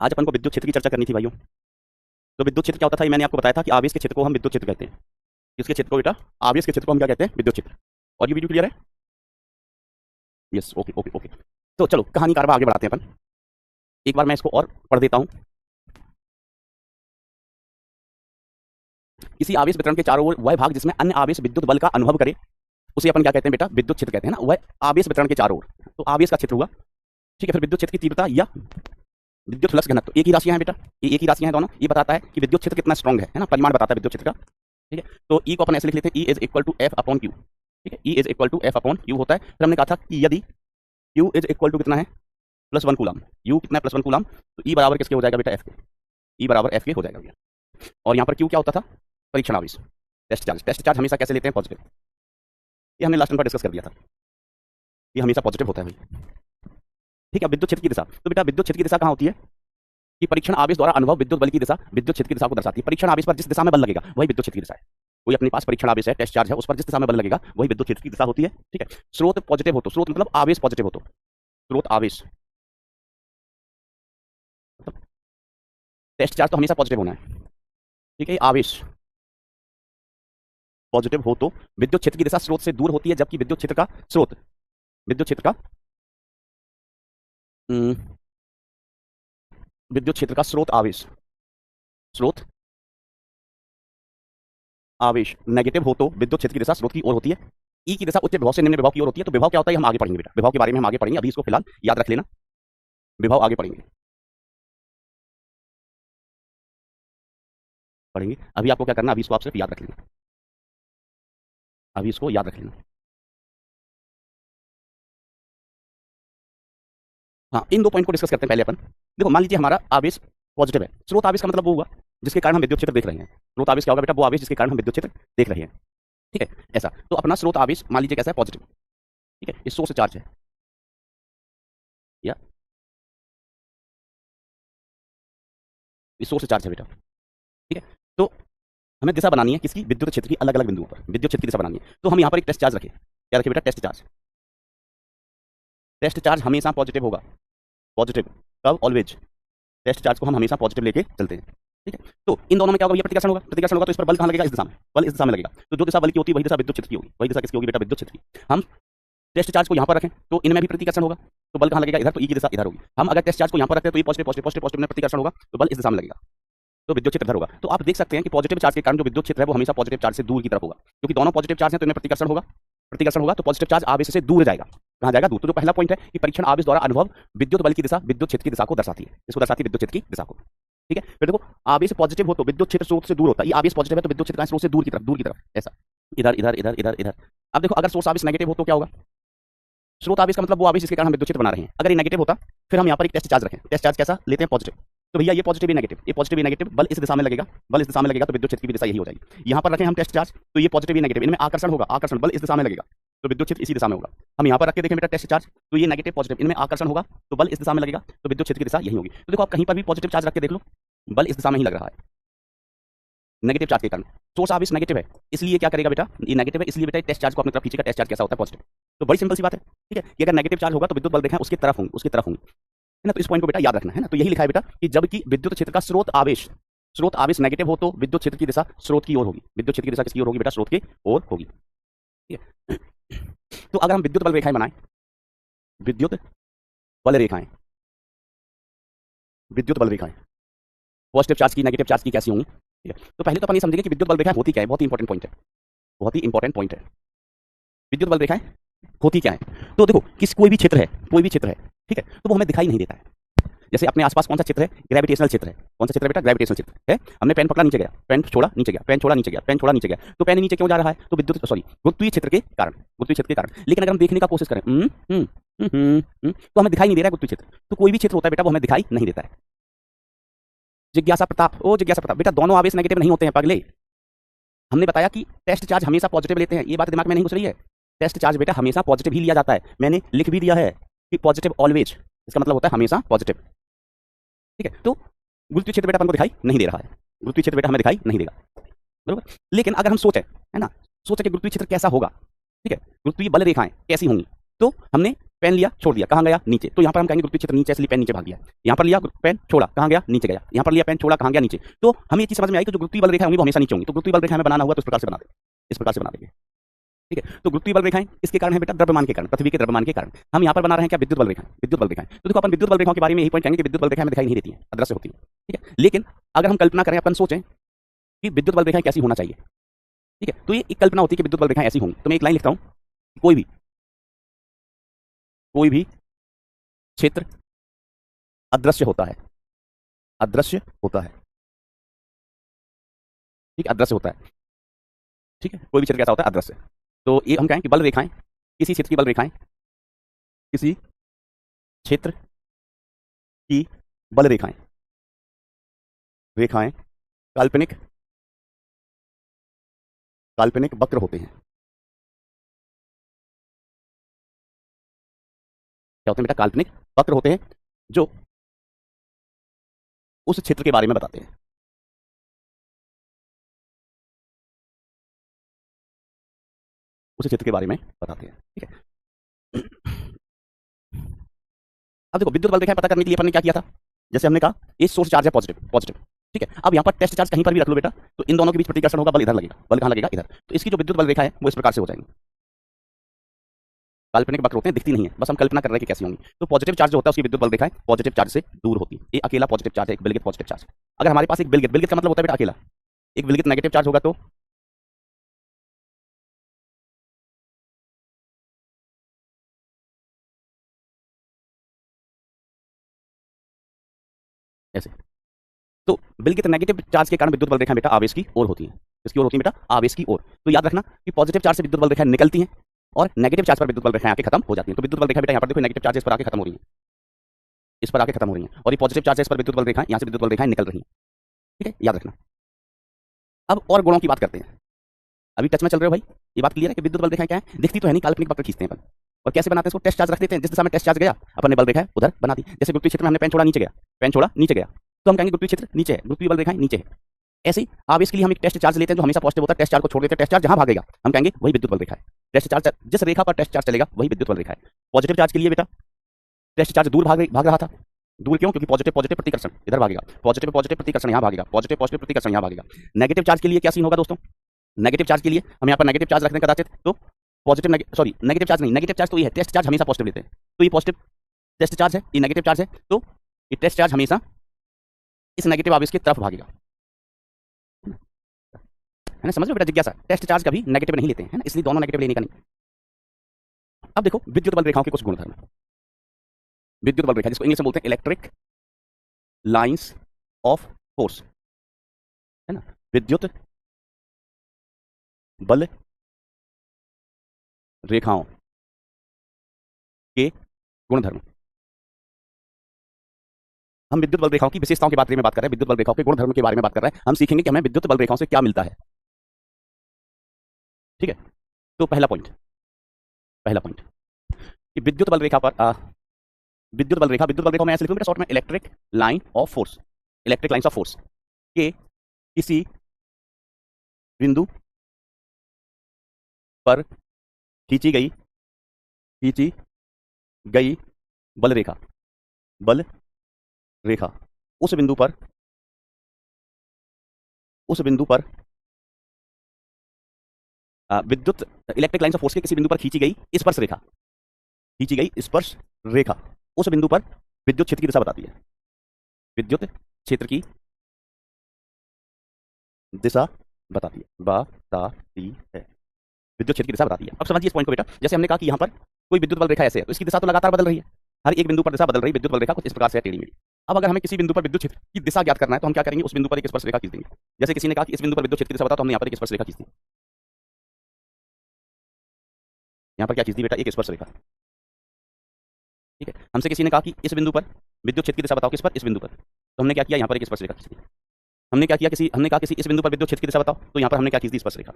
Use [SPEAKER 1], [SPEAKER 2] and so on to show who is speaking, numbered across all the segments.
[SPEAKER 1] आज अपन को विद्युत क्षेत्र की चर्चा करनी थी भाइयों। तो विद्युत क्षेत्र क्या होता था, ये मैंने आपको बताया था कि आवेश के क्षेत्र को हम विद्युत क्षेत्र कहते हैं। किसके क्षेत्र को बेटा? आवेश के क्षेत्र को हम क्या कहते हैं? विद्युत क्षेत्र। और ये वीडियो क्लियर है? Yes, okay okay okay. तो चलो कहानी कारवा आगे बढ़ाते हैं अपन। एक बार मैं इसको और पढ़ देता हूँ। किसी आवेश वितरण के चारों ओर वह भाग जिसमें अन्य आवेश विद्युत बल का अनुभव करे, उसे अपन क्या कहते हैं बेटा? विद्युत क्षेत्र कहते हैं ना। वह आवेश वितरण के चारों ओर, तो आवेश का क्षेत्र हुआ। ठीक है, फिर विद्युत क्षेत्र की तीव्रता या विद्युत फ्लक्स घनत्व, एक ही राशियां हैं बेटा, ये एक ही राशियां हैं दोनों। ये बताता है कि विद्युत क्षेत्र कितना स्ट्रांग है ना, परिमाण बताता है विद्युत क्षेत्र का। ठीक है, तो ई को अपन ऐसे लिख लेते हैं, E is equal to F upon Q. ठीक है, E is equal to F upon Q होता है। फिर हमने कहा था कि यदि क्यू इज इक्वल टू कितना है? +1 कूलम। यू कितना है? +1 कूलम। तो ई बराबर किसके हो जाएगा बेटा? एफ के। ई बराबर एफ के हो जाएगा भैया। और यहाँ पर क्यू क्या होता था? परीक्षण आवेश, टेस्ट चार्ज। टेस्ट चार्ज हमेशा कैसे लेते हैं? पॉजिटिव। ये हमने लास्ट टाइम पर डिस्कस कर दिया था, ये हमेशा पॉजिटिव होता है भाई। ठीक है, विद्युत क्षेत्र की दिशा, तो बेटा विद्युत क्षेत्र की दिशा कहाँ होती है? कि परीक्षण आवेश द्वारा अनुभव विद्युत बल की दिशा विद्युत क्षेत्र की दिशा को दर्शाती है। परीक्षण आवेश पर जिस दिशा में बल लगेगा वही विद्युत क्षेत्र की दिशा है। कोई अपने पास परीक्षण आवेश है, टेस्ट चार्ज है, उस पर जिस दिशा में बल लगेगा वही विद्युत क्षेत्र की दिशा होती है। ठीक है, स्रोत पॉजिटिव हो तो, स्रोत मतलब आवेश पॉजिटिव हो तो, स्रोत आवेश मतलब टेस्ट चार्ज तो हमेशा पॉजिटिव होना है। ठीक है, आवेश पॉजिटिव हो तो विद्युत क्षेत्र की दिशा स्रोत से दूर होती है, जबकि विद्युत क्षेत्र का स्रोत, विद्युत क्षेत्र का विद्युत क्षेत्र का स्रोत आवेश, स्रोत आवेश नेगेटिव हो तो विद्युत क्षेत्र की दिशा स्रोत की ओर होती है। ई की दिशा उच्च विभव से निम्न विभव की ओर होती है। तो विभव क्या होता है हम आगे पढ़ेंगे बेटा, विभव के बारे में हम आगे पढ़ेंगे, अभी इसको फिलहाल याद रख लेना, विभव आगे पढ़ेंगे पढ़ेंगे। अभी आपको क्या करना, अभी इसको आप सिर्फ याद रख लेना, अभी इसको याद रख लेना। हाँ, इन दो पॉइंट को डिस्कस करते हैं पहले अपन। देखो मान लीजिए हमारा आवेश पॉजिटिव है। स्रोत आवेश का मतलब वो हुआ जिसके कारण हम विद्युत क्षेत्र देख रहे हैं। स्रोत आवेश क्या होगा बेटा? वो आवेश जिसके कारण हम विद्युत क्षेत्र देख रहे हैं। ठीक है, ऐसा तो अपना स्रोत आवेश मान लीजिए कैसा है? पॉजिटिव। ठीक है, इस सोर्स से चार्ज है या इस सोर्स से चार्ज है बेटा। ठीक है, तो हमें दिशा बनानी है किसकी? विद्युत क्षेत्र की अलग अलग बिंदुओं पर विद्युत क्षेत्र की दिशा बनानी है। तो हम यहाँ पर एक टेस्ट चार्ज रखें। क्या रखें बेटा? Test charge. टेस्ट चार्ज हमेशा पॉजिटिव होगा, पॉजिटिव कब? ऑलवेज। टेस्ट चार्ज को हम हमेशा पॉजिटिव लेके चलते हैं। ठीक है, तो इन दोनों में क्या होगा? ये प्रतिकर्षण होगा, प्रतिकर्षण होगा तो इस पर बल कहाँ लगेगा? इस दिशा में, बल इस दिशा में लगेगा। तो जो दिशा बल की होती है वही दिशा विद्युत क्षेत्र की होगी। वही दिशा किसकी होगी बेटा? विद्युत क्षेत्र की। हम टेस्ट चार्ज को यहाँ पर रखें तो इनमें भी प्रतिकर्षण होगा, तो बल कहाँ लगेगा? इधर। तो ई की दिशा इधर होगी। हम अगर टेस्ट चार्ज को यहाँ पर रखते हैं तो ये पॉजिटिव पॉजिटिव पॉजिटिव पॉजिटिव में प्रतिकर्षण होगा, तो बल इस दिशा में लगेगा, तो विद्युत क्षेत्र इधर होगा। तो आप देख सकते हैं कि पॉजिटिव चार्ज के कारण जो विद्युत क्षेत्र है वो हमेशा पॉजिटिव चार्ज से दूर की तरफ होगा, क्योंकि दोनों पॉजिटिव चार्ज हैं तो इनमें प्रतिकर्षण होगा। प्रतिकर्षण होगा तो पॉजिटिव चार्ज आवेश से दूर जाएगा। कहाँ जाएगा? दूर। तो जो पहला पॉइंट है कि परीक्षण आवेश द्वारा अनुभव विद्युत बल की दिशा विद्युत क्षेत्र की दिशा को दर्शाती है। इसको दर्शाती है विद्युत क्षेत्र की दिशा को। ठीक है, फिर देखो आवेश पॉजिटिव हो तो विद्युत क्षेत्र स्रोत से दूर होता है। ये आवेश पॉजिटिव है तो विद्युत क्षेत्र स्रोत से दूर की तरफ, दूर की तरफ ऐसा, इधर इधर इधर इधर इधर। अब देखो अगर सोर्स आवेश नेगेटिव हो तो क्या होगा? स्रोत आवेश का मतलब वो आवेश जिसके कारण हम विद्युत क्षेत्र बना रहे हैं। अगर ये नेगेटिव होता फिर हम यहाँ पर एक टेस्ट चार्ज रखें। टेस्ट चार्ज कैसा लेते हैं? पॉजिटिव। तो भैया ये पॉजिटिव ही नेगेटिव, ये पॉजिटिव ही नेगेटिव, बल इस दिशा में लगेगा, बल इस दिशा में लगेगा तो विद्युत क्षेत्र की भी दिशा यही हो जाएगी। यहाँ पर रखें हम टेस्ट चार्ज तो ये पॉजिटिव ही नेगेटिव, इनमें आकर्षण होगा, आकर्षण बल इस दिशा में लगेगा तो विद्युत क्षेत्र इसी दिशा में होगा। हम यहाँ पर रख के देखें बेटा टेस्ट चार्ज तो ये नेगेटिव पॉजिटिव, इनमें आकर्षण होगा तो बल इस दिशा में लगेगा तो विद्युत क्षेत्र की दिशा यही होगी। तो देखो आप कहीं पर भी पॉजिटिव चार्ज रख के देख लो, बल इस दिशा में ही लग रहा है नेगेटिव चार्ज के कारण। सोर्स आवेश नेगेटिव है इसलिए क्या करेगा बेटा? ये नेगेटिव है इसलिए बेटा टेस्ट चार्ज को अपनी तरफ खींचेगा। टेस्ट चार्ज कैसा होता है? पॉजिटिव। तो बड़ी सिंपल सी बात है। ठीक है, कि अगर नेगेटिव चार्ज होगा तो विद्युत बल देखें उसकी तरफ होंगे, उसकी तरफ होंगे, है ना। तो इस पॉइंट को बेटा याद रखना है ना। तो यही लिखा है बेटा कि जबकि विद्युत क्षेत्र का स्रोत आवेश नेगेटिव हो तो विद्युत क्षेत्र की दिशा स्रोत की ओर होगी। विद्युत क्षेत्र की दिशा किसकी ओर होगी बेटा? स्रोत की ओर होगी। ठीक है, तो अगर हम विद्युत बल रेखाएं बनाएं, विद्युत बल रेखाएं, विद्युत बल रेखाएं पॉजिटिव चार्ज की नेगेटिव चार्ज की कैसी होंगी? ठीक है, तो पहले तो अपन ये समझेंगे कि विद्युत बल रेखाएं होती क्या है। बहुत ही इंपॉर्टेंट पॉइंट है, बहुत ही इंपॉर्टेंट पॉइंट है। विद्युत बल रेखाएं होती क्या है? तो देखो कोई भी क्षेत्र है, कोई भी क्षेत्र है, ठीक है, तो वो हमें दिखाई नहीं देता है। जैसे अपने आसपास कौन सा क्षेत्र है? ग्रेविटेशनल क्षेत्र है। कौन सा क्षेत्र है बेटा? ग्रेविटेशनल क्षेत्र है। हमने पेन पकड़ा, नीचे गया, पेन छोड़ा, नीचे गया, पेन छोड़ा, नीचे गया, पेन छोड़ा, नीचे गया। तो पेन नीचे क्यों जा रहा है? तो विद्युत गुरुत्वीय क्षेत्र के कारण, गुरुत्वीय क्षेत्र के कारण। लेकिन अगर हम देखने का कोशिश करें तो हमें दिखाई नहीं दे रहा है गुरुत्वीय क्षेत्र। तो कोई भी क्षेत्र होता है बेटा वो हमें दिखाई नहीं देता है। जिज्ञासा प्रताप, ओ जिज्ञासा प्रताप, बेटा दोनों आवेश नेगेटिव नहीं होते हैं पगले। हमने बताया कि टेस्ट चार्ज हमेशा पॉजिटिव लेते हैं, ये बात दिमाग में नहीं घुस रही है। टेस्ट चार्ज बेटा हमेशा पॉजिटिव ही लिया जाता है, मैंने लिख भी दिया है कि पॉजिटिव ऑलवेज, इसका मतलब होता है हमेशा पॉजिटिव। ठीक है, तो गुरुत्वीय क्षेत्र बेटा अपन को दिखाई नहीं दे रहा है, गुरुत्वीय क्षेत्र बेटा हमें दिखाई नहीं देगा, बरोबर। लेकिन अगर हम सोचें, है ना, सोचें कि गुरुत्वीय क्षेत्र कैसा होगा, ठीक है, गुरुत्वीय बल रेखाएं कैसी होंगी, तो हमने पेन लिया छोड़ दिया, कहाँ गया? नीचे। तो यहाँ पर हम कहेंगे गुरुत्वीय क्षेत्र नीचे, इसलिए पेन नीचे भाग गया। यहाँ पर लिया पेन छोड़ा, कहाँ गया? नीचे गया। यहाँ पर लिया पेन छोड़ा, कहाँ गया? नीचे। तो हमें ये चीज समझ में आई कि जो गुरुत्वीय बल रेखा होंगी वो हमेशा नीचे होंगी। तो गुरुत्वीय बल रेखा हमें बनाना हुआ तो इस प्रकार से बना देंगे, इस प्रकार से बना देंगे। ठीक है, तो गुरुत्वीय बल रेखाएं इसके कारण है बेटा, द्रव्यमान के कारण, पृथ्वी के द्रव्यमान के कारण। हम यहाँ पर बना रहे हैं क्या? विद्युत बल रेखाएं, विद्युत बल रेखाएं। तो देखो अपन विद्युत बल रेखाओं के बारे में यही पॉइंट कहेंगे कि विद्युत बल रेखाएं हमें दिखाई नहीं देती हैं, अदृश्य होती हैं। ठीक है, लेकिन अगर हम कल्पना करें, अपन सोचें कि विद्युत बल रेखाएं कैसी होना चाहिए। ठीक है, तो ये एक कल्पना होती है कि विद्युत बल रेखाएं ऐसी होंगी। तो मैं एक लाइन लिखता हूं, कोई भी क्षेत्र अदृश्य होता है, अदृश्य होता है। ठीक है, अदृश्य होता है। ठीक है, कोई भी क्षेत्र कैसा होता है? अदृश्य। तो ये हम कहें कि बल रेखाएं, किसी क्षेत्र की बल रेखाएं, किसी क्षेत्र की बल रेखाएं, रेखाएं काल्पनिक, काल्पनिक वक्र होते हैं। क्या होते हैं बेटा? काल्पनिक वक्र होते हैं जो उस क्षेत्र के बारे में बताते हैं। उस क्षेत्र के बारे में बताते हैं। ठीक है, अब देखो विद्युत बल रेखाएं पता करने के लिए अपन ने क्या किया था? जैसे हमने कहा ये सोर्स चार्ज है पॉजिटिव, पॉजिटिव। ठीक है, अब यहाँ पर टेस्ट चार्ज कहीं पर भी रख लो बेटा, तो इन दोनों के बीच प्रतिकर्षण होगा, बल इधर लगेगा। बल कहाँ लगेगा? इधर। तो इसकी जो विद्युत बल रेखा है वो इस प्रकार से हो जाएंगी। काल्पनिक वक्र होते हैं, दिखती नहीं है, बस हम कल्पना कर रहे हैं कि कैसी होंगी। तो पॉजिटिव चार्ज जो होता है उसकी विद्युत बल रेखाएं पॉजिटिव चार्ज से दूर होती है। ये अकेला पॉजिटिव चार्ज है, एक बिलगित पॉजिटिव चार्ज। अगर हमारे पास एक बिलगित, बिलगित का मतलब होता है बेटा अकेला, एक बिलगित नेगेटिव चार्ज होगा तो ऐसे। तो बिलगित नेगेटिव चार्ज के कारण विद्युत बल रेखाएं बेटा आवेश की ओर होती हैं। किसकी ओर होती है बेटा? आवेश की ओर। तो याद रखना कि पॉजिटिव चार्ज से विद्युत बल रेखाएं निकलती हैं और नेगेटिव चार्ज पर विद्युत बल रेखाएं आके खत्म हो जाती हैं। तो विद्युत बल रेखा बेटा यहाँ पर देखो नेगेटिव चार्ज इस पर आके खत्म हो रही है, इस पर आके खत्म हो रही है, और ये पॉजिटिव चार्ज है, इस पर विद्युत बल रेखाएं, यहाँ से विद्युत बल रेखाएं निकल रही हैं। ठीक है, याद रखना। अब और गुणों की बात करते हैं। अभी टच में चल रहे हो भाई? ये बात क्लियर है कि विद्युत बल रेखाएं क्या है? दिखती तो है नहीं, काल्पनिक वक्र खींचते हैं अपन। और कैसे बनाते हैं इसको? टेस्ट चार्ज रख देते हैं, जिस दिशा में टेस्ट चार्ज गया अपन ने बल रेखा उधर बना दी। जैसे गुरुत्वीय क्षेत्र में हमने पेन छोड़ा, नीचे गया, पेन छोड़ा नीचे गया, तो हम कहेंगे गुरुत्वीय क्षेत्र नीचे है, गुरुत्वीय बल रेखाएं नीचे है। ऐसे ही आवेश के लिए हम एक टेस्ट चार्ज लेते हैं जो हमेशा पॉजिटिव होता है, टेस्ट चार्ज को छोड़ देते हैं, टेस्ट चार्ज जहां भागेगा हम कहेंगे वही विद्युत बल रेखा है। टेस्ट चार्ज जिस रेखा पर टेस्ट चार्ज चलेगा वही विद्युत बल रेखा है। पॉजिटिव चार्ज के लिए बेटा टेस्ट चार्ज दूर भाग रहा था, दूर क्यों? क्योंकि पॉजिटिव पॉजिटिव प्रतिकर्षण इधर भागेगा, पॉजिटिव पॉजिटिव प्रतिकर्षण यहाँ भागेगा, पॉजिटिव पॉजिटिव प्रतिकर्षण यहाँ भागेगा। नेगेटिव चार्ज के लिए क्या सीन होगा दोस्तों? नेगेटिव चार्ज के लिए हम यहाँ पर नेगेटिव चार्ज रख दें कदाचित, तो पॉजिटिव सॉरी नेगेटिव चार्ज नहीं, नेगेटिव चार्ज तो ये है, टेस्ट चार्ज हमेशा पॉजिटिव लेते हैं, तो ये पॉजिटिव टेस्ट चार्ज है, ये नेगेटिव चार्ज है, तो ये टेस्ट चार्ज हमेशा इस नेगेटिव आवेश की तरफ भागेगा। है ना, समझ लो बेटा जिज्ञासा, टेस्ट चार्ज कभी नेगेटिव नहीं लेते हैं, है ना, इसलिए दोनों नेगेटिव लेने का नहीं। अब देखो विद्युत बल रेखाओं के कुछ गुणधर्म। विद्युत बल रेखा जिसको इंग्लिश में बोलते हैं इलेक्ट्रिक लाइंस ऑफ फोर्स, है ना, विद्युत बल रेखाओं के गुणधर्म। हम विद्युत बल रेखाओं की विशेषताओं के बारे में बात कर रहे हैं, विद्युत बल रेखाओं के गुणधर्म के बारे में बात कर रहे हैं। हम सीखेंगे कि हमें विद्युत बल रेखाओं से क्या मिलता है। ठीक है, तो पहला पॉइंट कि विद्युत बल रेखा पर विद्युत बल रेखा मैं ऐसे लिखूंगा शॉर्ट में, electric line of force, electric lines of force के किसी बिंदु पर खींची गई बल रेखा उस बिंदु पर विद्युत इलेक्ट्रिक लाइंस ऑफ फोर्स के किसी बिंदु पर खींची गई स्पर्श रेखा उस बिंदु पर विद्युत क्षेत्र की दिशा बताती है, विद्युत क्षेत्र की दिशा बताती है, विद्युत क्षेत्र की दिशा बताती है। अब समझिए इस पॉइंट को बेटा, जैसे हमने कहा कि यहाँ पर कोई विद्युत बल रेखा ऐसे है तो इसकी दिशा तो लगातार बदल रही है, हर एक बिंदु पर दिशा बदल रही है, विद्युत बल रेखा कुछ इस प्रकार से है टेढ़ी मेढ़ी। अब अगर हमें किसी बिंदु पर विद्युत क्षेत्र की दिशा ज्ञात करना है तो हम क्या करेंगे? उस बिंदु पर एक स्पर्श रेखा खींच देंगे। जैसे किसी ने कहा कि इस बिंदु पर विद्युत क्षेत्र की दिशा बताओ, तो हमने यहाँ पर एक स्पर्श रेखा खींच दी। यहाँ पर क्या खींच दी बेटा? एक स्पर्श रेखा। ठीक है, हमसे किसी ने कहा कि इस बिंदु पर विद्युत क्षेत्र की दिशा बताओ, किस पर? इस बिंदु पर, तो हमने क्या किया? यहाँ पर एक स्पर्श रेखा खींच दी। हमने क्या किया? हमने कहा किसी इस बिंदु पर विद्युत क्षेत्र की दिशा बताओ, तो यहाँ पर हमने क्या खींच दी? स्पर्श रेखा।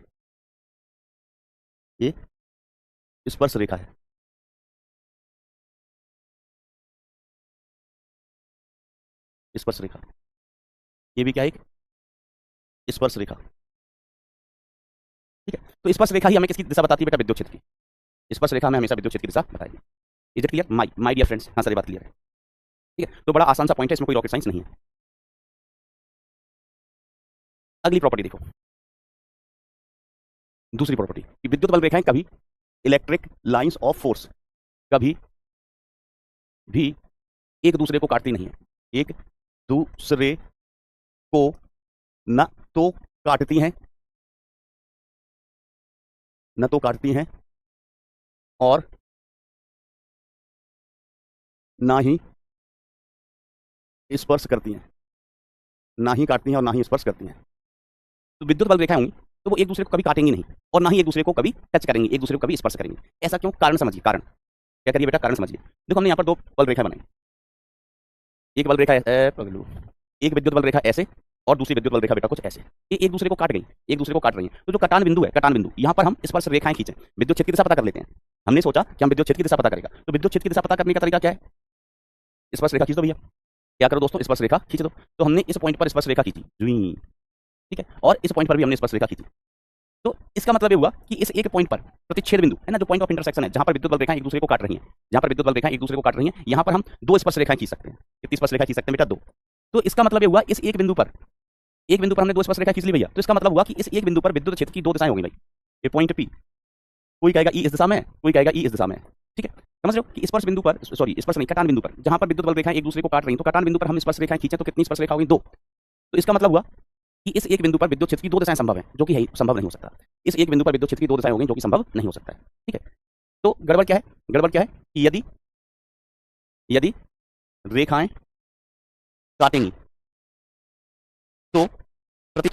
[SPEAKER 1] ये स्पर्श रेखा है, स्पर्श रेखा। ये भी क्या है? एक स्पर्श रेखा। ठीक है, तो स्पर्श रेखा ही हमें किसकी दिशा बताती है बेटा? विद्युत क्षेत्र की। स्पर्श रेखा हमें हमेशा विद्युत क्षेत्र की दिशा बताएगी। Is it clear my dear friends? हाँ सर ये बात क्लियर है। ठीक है, तो बड़ा आसान सा पॉइंट है, इसमें कोई रॉकेट साइंस नहीं है। अगली प्रॉपर्टी देखो, दूसरी प्रॉपर्टी कि विद्युत बल रेखाएं कभी इलेक्ट्रिक लाइंस ऑफ फोर्स कभी भी एक दूसरे को काटती नहीं है। एक दूसरे को न तो काटती हैं, न तो काटती हैं और ना ही स्पर्श करती हैं, ना ही काटती हैं और ना ही स्पर्श करती हैं। तो विद्युत बल रेखाएं होंगी तो वो एक दूसरे को कभी काटेंगी नहीं और ना ही एक दूसरे को कभी टच करेंगे, एक दूसरे को कभी स्पर्श करेंगे। ऐसा क्यों? कारण समझिए, कारण क्या करिए बेटा, कारण समझिए। देखो हमने यहाँ पर दो बल रेखा बनाई, एक बल रेखा पगलू, एक विद्युत बल रेखा ऐसे और दूसरी विद्युत बल रेखा बेटा कुछ ऐसे, ये एक दूसरे को काट गई, एक दूसरे को काट रही हैं। तो जो कटान बिंदु है, कटान बिंदु, यहाँ पर हम स्पर्श रेखाएं खींचें, विद्युत क्षेत्र की दिशा पता कर लेते हैं। हमने सोचा कि हम विद्युत क्षेत्र की दिशा पता करेगा, तो विद्युत क्षेत्र की दिशा पता करने का तरीका क्या है? स्पर्श रेखा खींच दो भैया। क्या करो दोस्तों, स्पर्श रेखा खींच दो। तो हमने इस पॉइंट पर स्पर्श रेखा खींची, ठीक है, और इस पॉइंट पर भी हमने स्पर्श रेखा खींची। तो इसका मतलब ये हुआ कि इस एक पॉइंट पर प्रतिच्छेद बिंदु है ना, जो पॉइंट ऑफ इंटरसेक्शन है, जहां पर विद्युत बल रेखाएं एक दूसरे को काट रही हैं, जहां पर विद्युत बल रेखाएं एक दूसरे को काट रही हैं, यहां पर हम दो स्पर्श रेखाएं खींच सकते हैं। कितनी स्पर्श रेखा खींच सकते हैं बेटा? दो। तो इसका मतलब ये हुआ इस एक बिंदु पर, एक बिंदु पर हमने दो स्पर्श रेखा खींच ली भैया। तो इसका मतलब हुआ कि इस एक बिंदु पर विद्युत क्षेत्र की दो दिशाएं होंगी भाई। ये पॉइंट पी, कोई कहेगा ई इस दिशा में, कोई कहेगा ई इस दिशा में। ठीक है, समझ रहे हो कि स्पर्श बिंदु पर, सॉरी स्पर्श नहीं, कटान बिंदु पर, जहां पर विद्युत बल रेखाएं एक दूसरे को काट रही हैं, तो कटान बिंदु पर हम स्पर्श रेखाएं खींचे तो कितनी स्पर्श रेखा होगी? दो। तो इसका मतलब हुआ कि इस एक बिंदु पर विद्युत क्षेत्र की दो दिशाएं संभव है, जो कि है संभव नहीं हो सकता। इस एक बिंदु पर विद्युत क्षेत्र की दो दिशाएं होंगी, जो कि संभव नहीं हो सकता है। ठीक है, तो गड़बड़ क्या है? गड़बड़ क्या है कि यदि यदि रेखाएं काटेंगी तो प्रति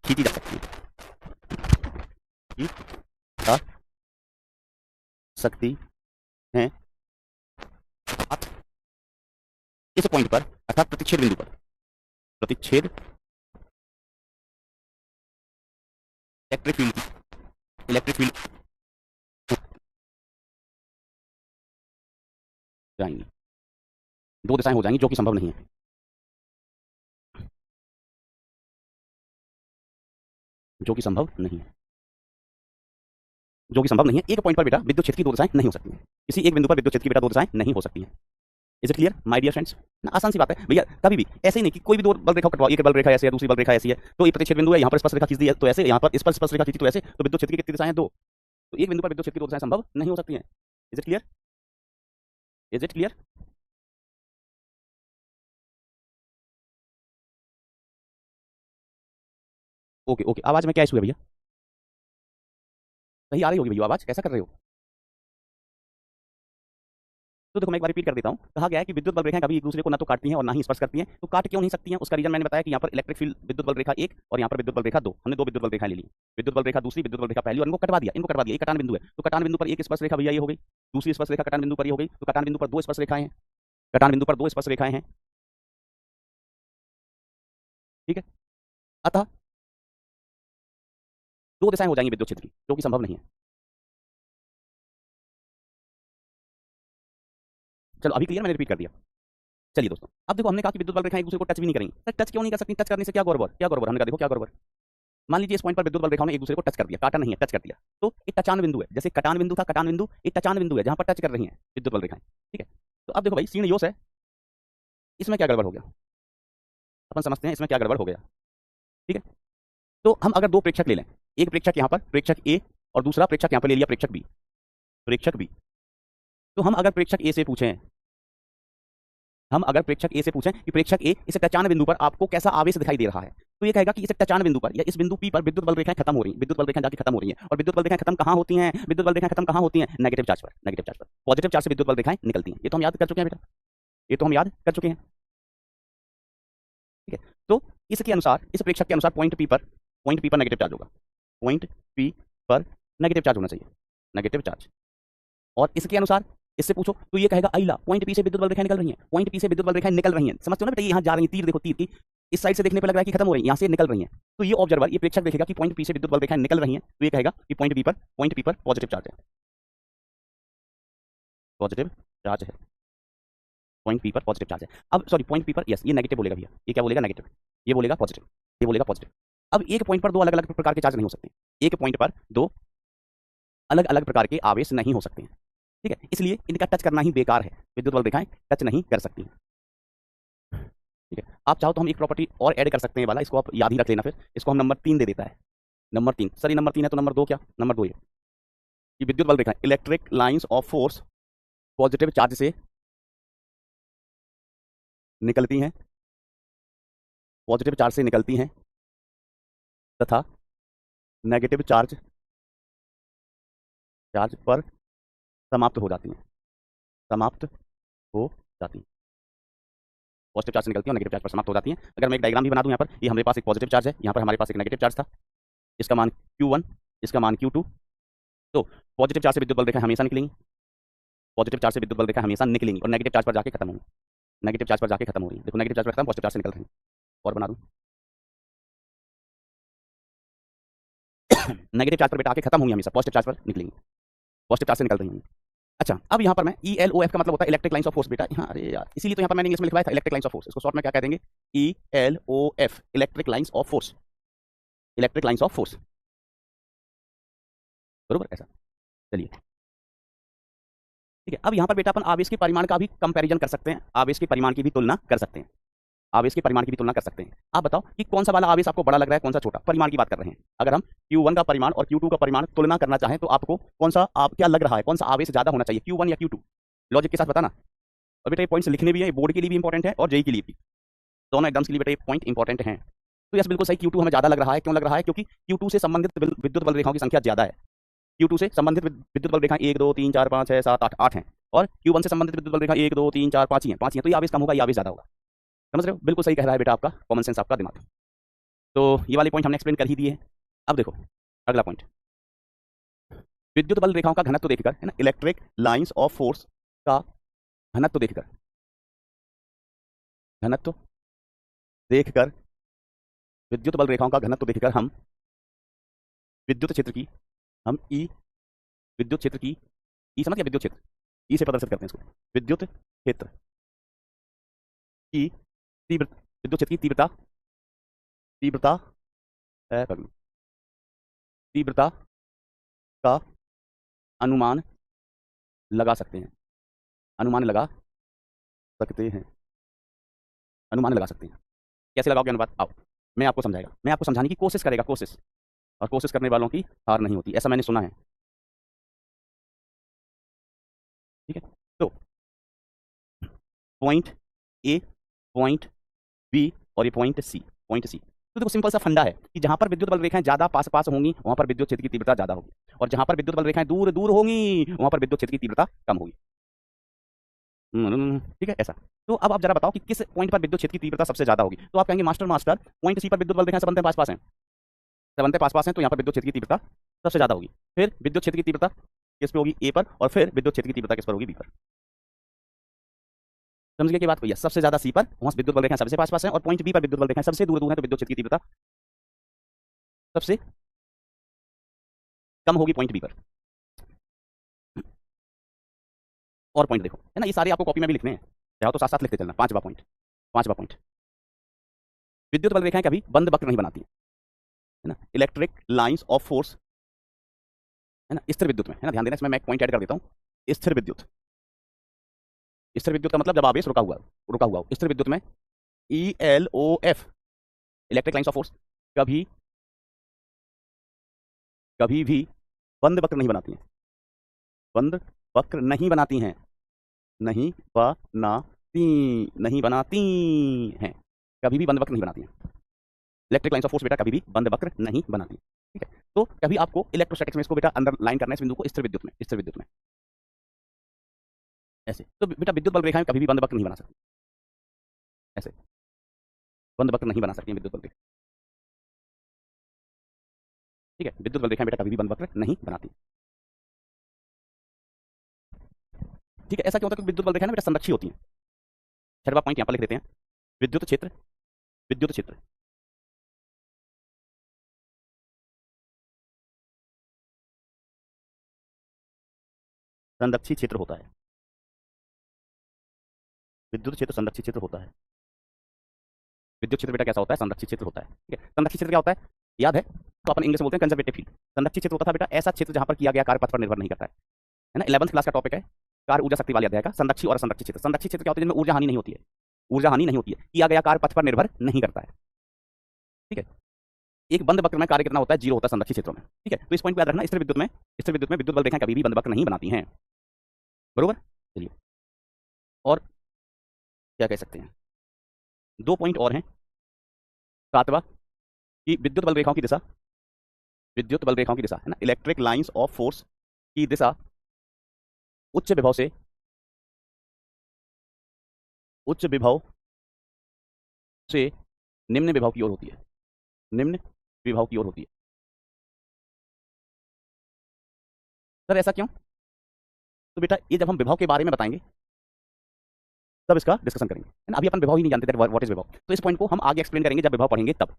[SPEAKER 1] खींची जा सकती है, खींच जा सकती हैं इस पॉइंट पर, अर्थात प्रतिच्छेद बिंदु पर। प्रतिच्छेद इलेक्ट्रिक फील्ड जाएंगी, दो दिशाएं हो जाएंगी, जो कि संभव नहीं है, जो कि संभव नहीं है, जो कि संभव नहीं है। एक पॉइंट पर बेटा विद्युत क्षेत्र की दो दिशाएं नहीं हो सकती हैं, किसी एक बिंदु पर विद्युत क्षेत्र की बेटा दो दिशाएं नहीं हो सकती हैं। Is it clear my dear friends? ना आसान सी बात है भैया, कभी भी ऐसे ही नहीं कि कोई भी दो बल रेखा कटवाओ, एक बल रेखा ऐसी है, दूसरी बल रेखा ऐसी है, तो ये प्रतिच्छेद बिंदु है, यहाँ पर स्पर्श रेखा खींच दी है तो ऐसे, यहाँ पर इस पर स्पर्श रेखा खींची तो ऐसे, तो विद्युत क्षेत्र की कितनी दिशाएं? दो। तो एक बिंदु पर विद्युत क्षेत्र की दो दिशाएं संभव नहीं हो सकती हैं। Is it clear? Is it clear? Okay okay, आवाज में क्या इशू है भैया? सही आ रही होगी भैया आवाज, कैसा कर रहे हो? तो देखो मैं एक बार रिपीट कर देता हूँ, कहा गया है कि विद्युत बल रेखाएं कभी एक दूसरे को ना तो काटती हैं और ना ही स्पर्श करती हैं। तो काट क्यों नहीं सकती हैं? उसका रीजन मैंने बताया कि यहाँ पर इलेक्ट्रिक फील्ड विद्युत बल रेखा एक और यहाँ पर विद्युत बल रेखा दो, हमने दो विद्युत बल रेखाएं ले ली, विद्युत बल रेखा दूसरी, विद्युत बल रेखा पहली, और इनको कटवा दिया, इनको कटवा दिया। एक कटान बिंदु है, तो कटान बिंदु पर एक स्पर्श रेखा भैया ये हो गई, दूसरी स्पर्श रेखा कटान बिंदु पर ये हो गई, तो कटान बिंदु पर दो स्पर्श रेखाएं हैं, कटान बिंदु पर दो स्पर्श रेखाएं हैं। ठीक है, अतः दो दिशाएं हो जाएंगी विद्युत क्षेत्र की, जो कि संभव नहीं है। चलो अभी क्लियर, मैंने रिपीट कर दिया। चलिए दोस्तों, अब देखो हमने कहा कि विद्युत बल रेखाएं एक दूसरे को टच भी नहीं करेंगी। सर टच क्यों नहीं कर सकती? टच करने से क्या गड़बड़, क्या गड़बड़? हमने कहा देखो क्या गड़बड़। मान लीजिए इस पॉइंट पर विद्युत बल रेखाओं ने एक दूसरे को टच कर दिया, काटा नहीं है, टच कर दिया, तो एक टचान बिंदु है, जैसे कटान बिंदु था, कटान बिंदु एक टचान बिंदु है जहां पर टच कर रही है विद्युत बल रेखाएं। ठीक है, तो अब देखो भाई सीन योस है, इसमें क्या गड़बड़ हो गया? अपन समझते हैं इसमें क्या गड़बड़ हो गया। ठीक है, तो हम अगर दो प्रेक्षक ले लें, एक प्रेक्षक यहाँ पर प्रेक्षक ए और दूसरा प्रेक्षक यहाँ पर ले लिया प्रेक्षक बी, प्रेक्षक बी, तो हम अगर प्रेक्षक ए से पूछें, हम अगर प्रेक्षक ए से पूछें कि प्रेक्षक ए इस टचान बिंदु पर आपको कैसा आवेश दिखाई दे रहा है, तो ये कहेगा कि इस टचान बिंदु पर या इस बिंदु पी पर विद्युत बल रेखाएं खत्म हो रही हैं, विद्युत बल रेखाएं जाके खत्म हो रही हैं। और विद्युत बल रेखाएं खत्म कहां होती हैं? विद्युत बल रेखाएं खत्म कहां होती हैं? नेगेटिव चार्ज पर, नेगेटिव चार्ज पर। पॉजिटिव चार्ज से विद्युत बल रेखाएं निकलती हैं। ये तो हम याद कर चुके हैं बेटा, ये तो हम याद कर चुके हैं। ठीक है, तो इसके अनुसार, इस प्रेक्षक के अनुसार पॉइंट पी पर नेगेटिव चार्ज होगा, पॉइंट पी पर नेगेटिव चार्ज होना चाहिए, नेगेटिव चार्ज। और इसके अनुसार इससे पूछो तो ये कहेगा अइला पॉइंट पी से विद्युत बल रेखाएं निकल रही हैं, पॉइंट पी से विद्युत बल रेखाएं निकल रही हैं। समझते हो ना बेटा, ये यहाँ जा रही है, तीर देखो, तीर की इस साइड से देखने पे लग रहा है कि खत्म हो रही है, यहाँ से निकल रही हैं। तो ये ऑब्जर्वर, ये प्रेक्षक देखेगा कि पॉइंट पी से विद्युत बल रेखाएं निकल रही हैं, तो ये कहेगा कि पॉइंट पी पर पॉजिटिव चार्ज है, पॉजिटिव चार्ज है। पॉइंट पी पर पॉजिटिव चार्ज है। अब सॉरी पॉइंट पी पर यस ये नेगेटिव बोलेगा भैया, ये क्या बोलेगा नेगेटिव, ये बोलेगा पॉजिटिव, ये बोलेगा पॉजिटिव। अब एक पॉइंट पर दो अलग अलग प्रकार के चार्ज नहीं हो सकते, एक पॉइंट पर दो अलग अलग प्रकार के आवेश नहीं हो सकते हैं, ठीक है, इसलिए इनका टच करना ही बेकार है, विद्युत बल रेखाएं टच नहीं कर सकती हैं, ठीक है। आप चाहो तो हम एक प्रॉपर्टी और ऐड कर सकते हैं वाला, इसको आप याद ही रख लेना, फिर इसको हम नंबर 3 दे देता है। नंबर 3 सर ये नंबर 3 है तो नंबर 2 क्या, नंबर 2 ये कि विद्युत बल रेखाएं electric lines of force positive charge से निकलती हैं, पॉजिटिव चार्ज से निकलती हैं तथा नेगेटिव चार्ज चार्ज पर समाप्त हो जाती हैं, समाप्त हो जाती हैं, पॉजिटिव चार्ज से निकलती है और नेगेटिव चार्ज पर समाप्त हो जाती हैं। अगर मैं एक डायग्राम भी बना दूं, यहाँ पर ये हमारे पास एक पॉजिटिव चार्ज है, यहाँ पर हमारे पास एक नेगेटिव चार्ज था, इसका मान Q1, इसका मान Q2। तो पॉजिटिव चार्ज से विद्युत बल रेखाएं हमेशा निकलेंगी, पॉजिटिव चार्ज से विद्युत बल रेखाएं हमेशा निकलेंगी और नेगेटिव चार्ज पर जाके खत्म होंगी, नेगेटिव चार्ज पर जाके खत्म हो रही है, देखो नेगेटिव चार्ज पर खत्म, पॉजिटिव चार्ज से निकल रही है। और बना दूं नेगेटिव चार्ज पर बेटा आके खत्म होंगी, हमेशा पॉजिटिव चार्ज पर निकलेंगी, पॉजिटिव चार्ज से निकल रही होंगी। अच्छा अब यहाँ पर मैं ELOF का मतलब होता है इलेक्ट्रिक लाइंस ऑफ फोर्स बेटा, हाँ अरे यार इसीलिए तो यहाँ पर मैंने इंग्लिश में लिखवाया था इलेक्ट्रिक लाइंस ऑफ फोर्स, इसको शॉर्ट में क्या कह देंगे ELOF, electric lines of force, electric lines of force, बरोबर ऐसा। चलिए ठीक है, अब यहाँ पर बेटा अपन आवेश के परिमाण का भी कंपैरिजन कर सकते हैं, आवेश के परिमाण की भी तुलना कर सकते हैं, आवेश के परिमाण की भी तुलना कर सकते हैं। आप बताओ कि कौन सा वाला आवेश आपको बड़ा लग रहा है, कौन सा छोटा, परिमाण की बात कर रहे हैं। अगर हम Q1 का परिमाण और Q2 का परिमाण तुलना करना चाहें तो आपको कौन सा आप क्या लग रहा है, कौन सा आवेश ज्यादा होना चाहिए, Q1 या Q2, लॉजिक के साथ बताना। और बेटा ये पॉइंट्स लिखने भी है, बोर्ड के लिए भी इंपॉर्टेंट है और जेई के लिए भी, दोनों एग्जाम्स के लिए बेटा ये पॉइंट इंपॉर्टेंट है। तो यस बिल्कुल सही, Q2 हमें ज्यादा लग रहा है, क्यों लग रहा है, क्योंकि Q2 से संबंधित विद्युत बल रेखाओं की संख्या ज्यादा है, Q2 से संबंधित विद्युत बल रेखाएं 1 2 3 4 5 6 7 8 8 हैं, और Q1 से संबंधित विद्युत बल रेखा 1 2 3 4 5 ही हैं, 5 ही हैं, तो ये आवेश कम होगा, ये आवेश ज्यादा होगा, समझ रहे हो, बिल्कुल सही कह रहा है बेटा आपका कॉमन सेंस, आपका दिमाग। तो ये वाले पॉइंट हमने एक्सप्लेन कर ही दिए हैं। अब देखो अगला पॉइंट, विद्युत बल रेखाओं का घनत्व देखकर, है ना, इलेक्ट्रिक लाइंस ऑफ फोर्स का घनत्व देखकर, घनत्व देखकर, विद्युत बल रेखाओं का घनत्व देखकर हम विद्युत क्षेत्र की, हम ई विद्युत क्षेत्र की, ई समझ गया, विद्युत क्षेत्र ई से प्रदर्शित करते हैं इसको, विद्युत क्षेत्र की तीव्रता, विद्युत क्षेत्र की तीव्रता, तीव्रता तीव्रता का अनुमान लगा सकते हैं, अनुमान लगा सकते हैं, अनुमान लगा सकते हैं। कैसे लगाओगे अनुमान, आओ मैं आपको समझाएगा, मैं आपको समझाने की कोशिश करेगा, कोशिश, और कोशिश करने वालों की हार नहीं होती, ऐसा मैंने सुना है, ठीक है। तो पॉइंट ए, पॉइंट बी और ये पॉइंट सी, पॉइंट सी, तो देखो सिंपल सा फंडा है कि जहां पर विद्युत बल रेखाएं ज्यादा पास पास होंगी वहां पर विद्युत क्षेत्र की तीव्रता ज्यादा होगी, और जहां पर विद्युत बल रेखाएं दूर दूर होंगी वहां पर विद्युत क्षेत्र की तीव्रता कम होगी, ठीक है ऐसा। तो अब आप जरा बताओ कि किस पॉइंट पर विद्युत क्षेत्र की तीव्रता सबसे ज्यादा होगी, तो आप कहेंगे मास्टर मास्टर पॉइंट सी पर विद्युत बल रेखाएं सबंते पास पास हैं, सबंते पास पास हैं, तो यहाँ पर विद्युत क्षेत्र की तीव्रता सबसे ज्यादा होगी, फिर विद्युत क्षेत्र की तीव्रता किस पे होगी, ए पर, और फिर विद्युत क्षेत्र की तीव्रता किस पर होगी, बी पर। समझ गए की बात को, यस सबसे ज्यादा सी पर, वहां विद्युत बल रेखाएं सबसे पास पास हैं, और पॉइंट बी पर विद्युत बल रेखाएं सबसे दूर दूर हैं, तो विद्युत क्षेत्र की तीव्रता सबसे कम होगी पॉइंट बी पर। और पॉइंट देखो, है ना, ये सारे आपको कॉपी में भी लिखने हैं, चाहो तो साथ साथ लिखते चलना। पांचवा पॉइंट, पांचवा पॉइंट, विद्युत बल रेखाएं कभी बंद वक्र नहीं बनाती है ना, इलेक्ट्रिक लाइंस ऑफ फोर्स, है ना, स्थिर विद्युत में, है ना, ध्यान देना इसमें मैं एक पॉइंट ऐड कर देता हूं, स्थिर विद्युत, स्थिर विद्युत का मतलब जब आवेश रुका हुआ, रुका हुआ हो, स्थिर विद्युत में ELOF, electric lines of force कभी कभी भी बंद वक्र नहीं बनाती हैं, बंद वक्र नहीं बनाती हैं, नहीं बनाती, नहीं बनाती हैं, कभी भी बंद वक्र नहीं बनाती हैं, इलेक्ट्रिक लाइंस ऑफ फोर्स बेटा कभी भी बंद वक्र नहीं बनाती, ठीक है। तो कभी आपको इलेक्ट्रोस्टैटिक्स में इसको बेटा अंडरलाइन करना है, इस बिंदु को, स्थिर विद्युत में, स्थिर विद्युत में ऐसे, तो बेटा विद्युत बल रेखाएं कभी भी बंद वक्र नहीं बना सकती, ऐसे बंद वक्र नहीं बना सकती हैं विद्युत बल रेखा, ठीक है, विद्युत बल रेखाएं बेटा कभी भी बंद वक्र नहीं बनाती, ठीक है। ऐसा क्यों होता है, क्योंकि विद्युत बल रेखाएं ना बेटा संरक्षी होती हैं। छठवां पॉइंट यहाँ पर लिख देते हैं, विद्युत क्षेत्र, विद्युत क्षेत्र संरक्षी क्षेत्र होता है, विद्युत क्षेत्र संरक्षित क्षेत्र होता है। विद्युत क्षेत्र बेटा कैसा होता है? संरक्षित क्षेत्र होता है। ठीक है, संरक्षित क्षेत्र क्या होता है याद है? तो अपन इंग्लिश में बोलते हैं कंजर्वेटिव फील्ड। संरक्षित क्षेत्र होता था बेटा ऐसा क्षेत्र जहां पर किया गया कार्य पथ पर निर्भर नहीं करता है ना। 11th क्लास का टॉपिक है कार्य ऊर्जा शक्ति वाले अध्याय का, संरक्षित और असंरक्षित क्षेत्र। संरक्षित क्षेत्र क्या होता है? जिनमें ऊर्जा हानि नहीं होती है, ऊर्जा हानि नहीं होती है, किया गया कार्य पथ पर निर्भर नहीं करता है। ठीक है, एक बंद वक्र में कार्य कितना होता है? 0 होता है संरक्षित क्षेत्रों में। ठीक है, तो इस पॉइंट को याद रखना। स्थिर विद्युत में विद्युत बल रेखाएं कभी भी बंद वक्र नहीं बनाती हैं, बरोबर। चलिए, और क्या कह सकते हैं, 2 पॉइंट और हैं। 7वां कि विद्युत बल रेखाओं की दिशा, विद्युत बल रेखाओं की दिशा है ना, इलेक्ट्रिक लाइंस ऑफ फोर्स की दिशा उच्च विभव से निम्न विभव की ओर होती है, निम्न विभव की ओर होती है। सर ऐसा क्यों? तो बेटा ये जब हम विभव के बारे में बताएंगे तब इसका डिस्कशन करेंगे, है ना। अभी अपन विभव ही नहीं जानते थे, व्हाट इज विभव। तो इस पॉइंट को हम आगे एक्सप्लेन करेंगे जब विभव पढ़ेंगे तब,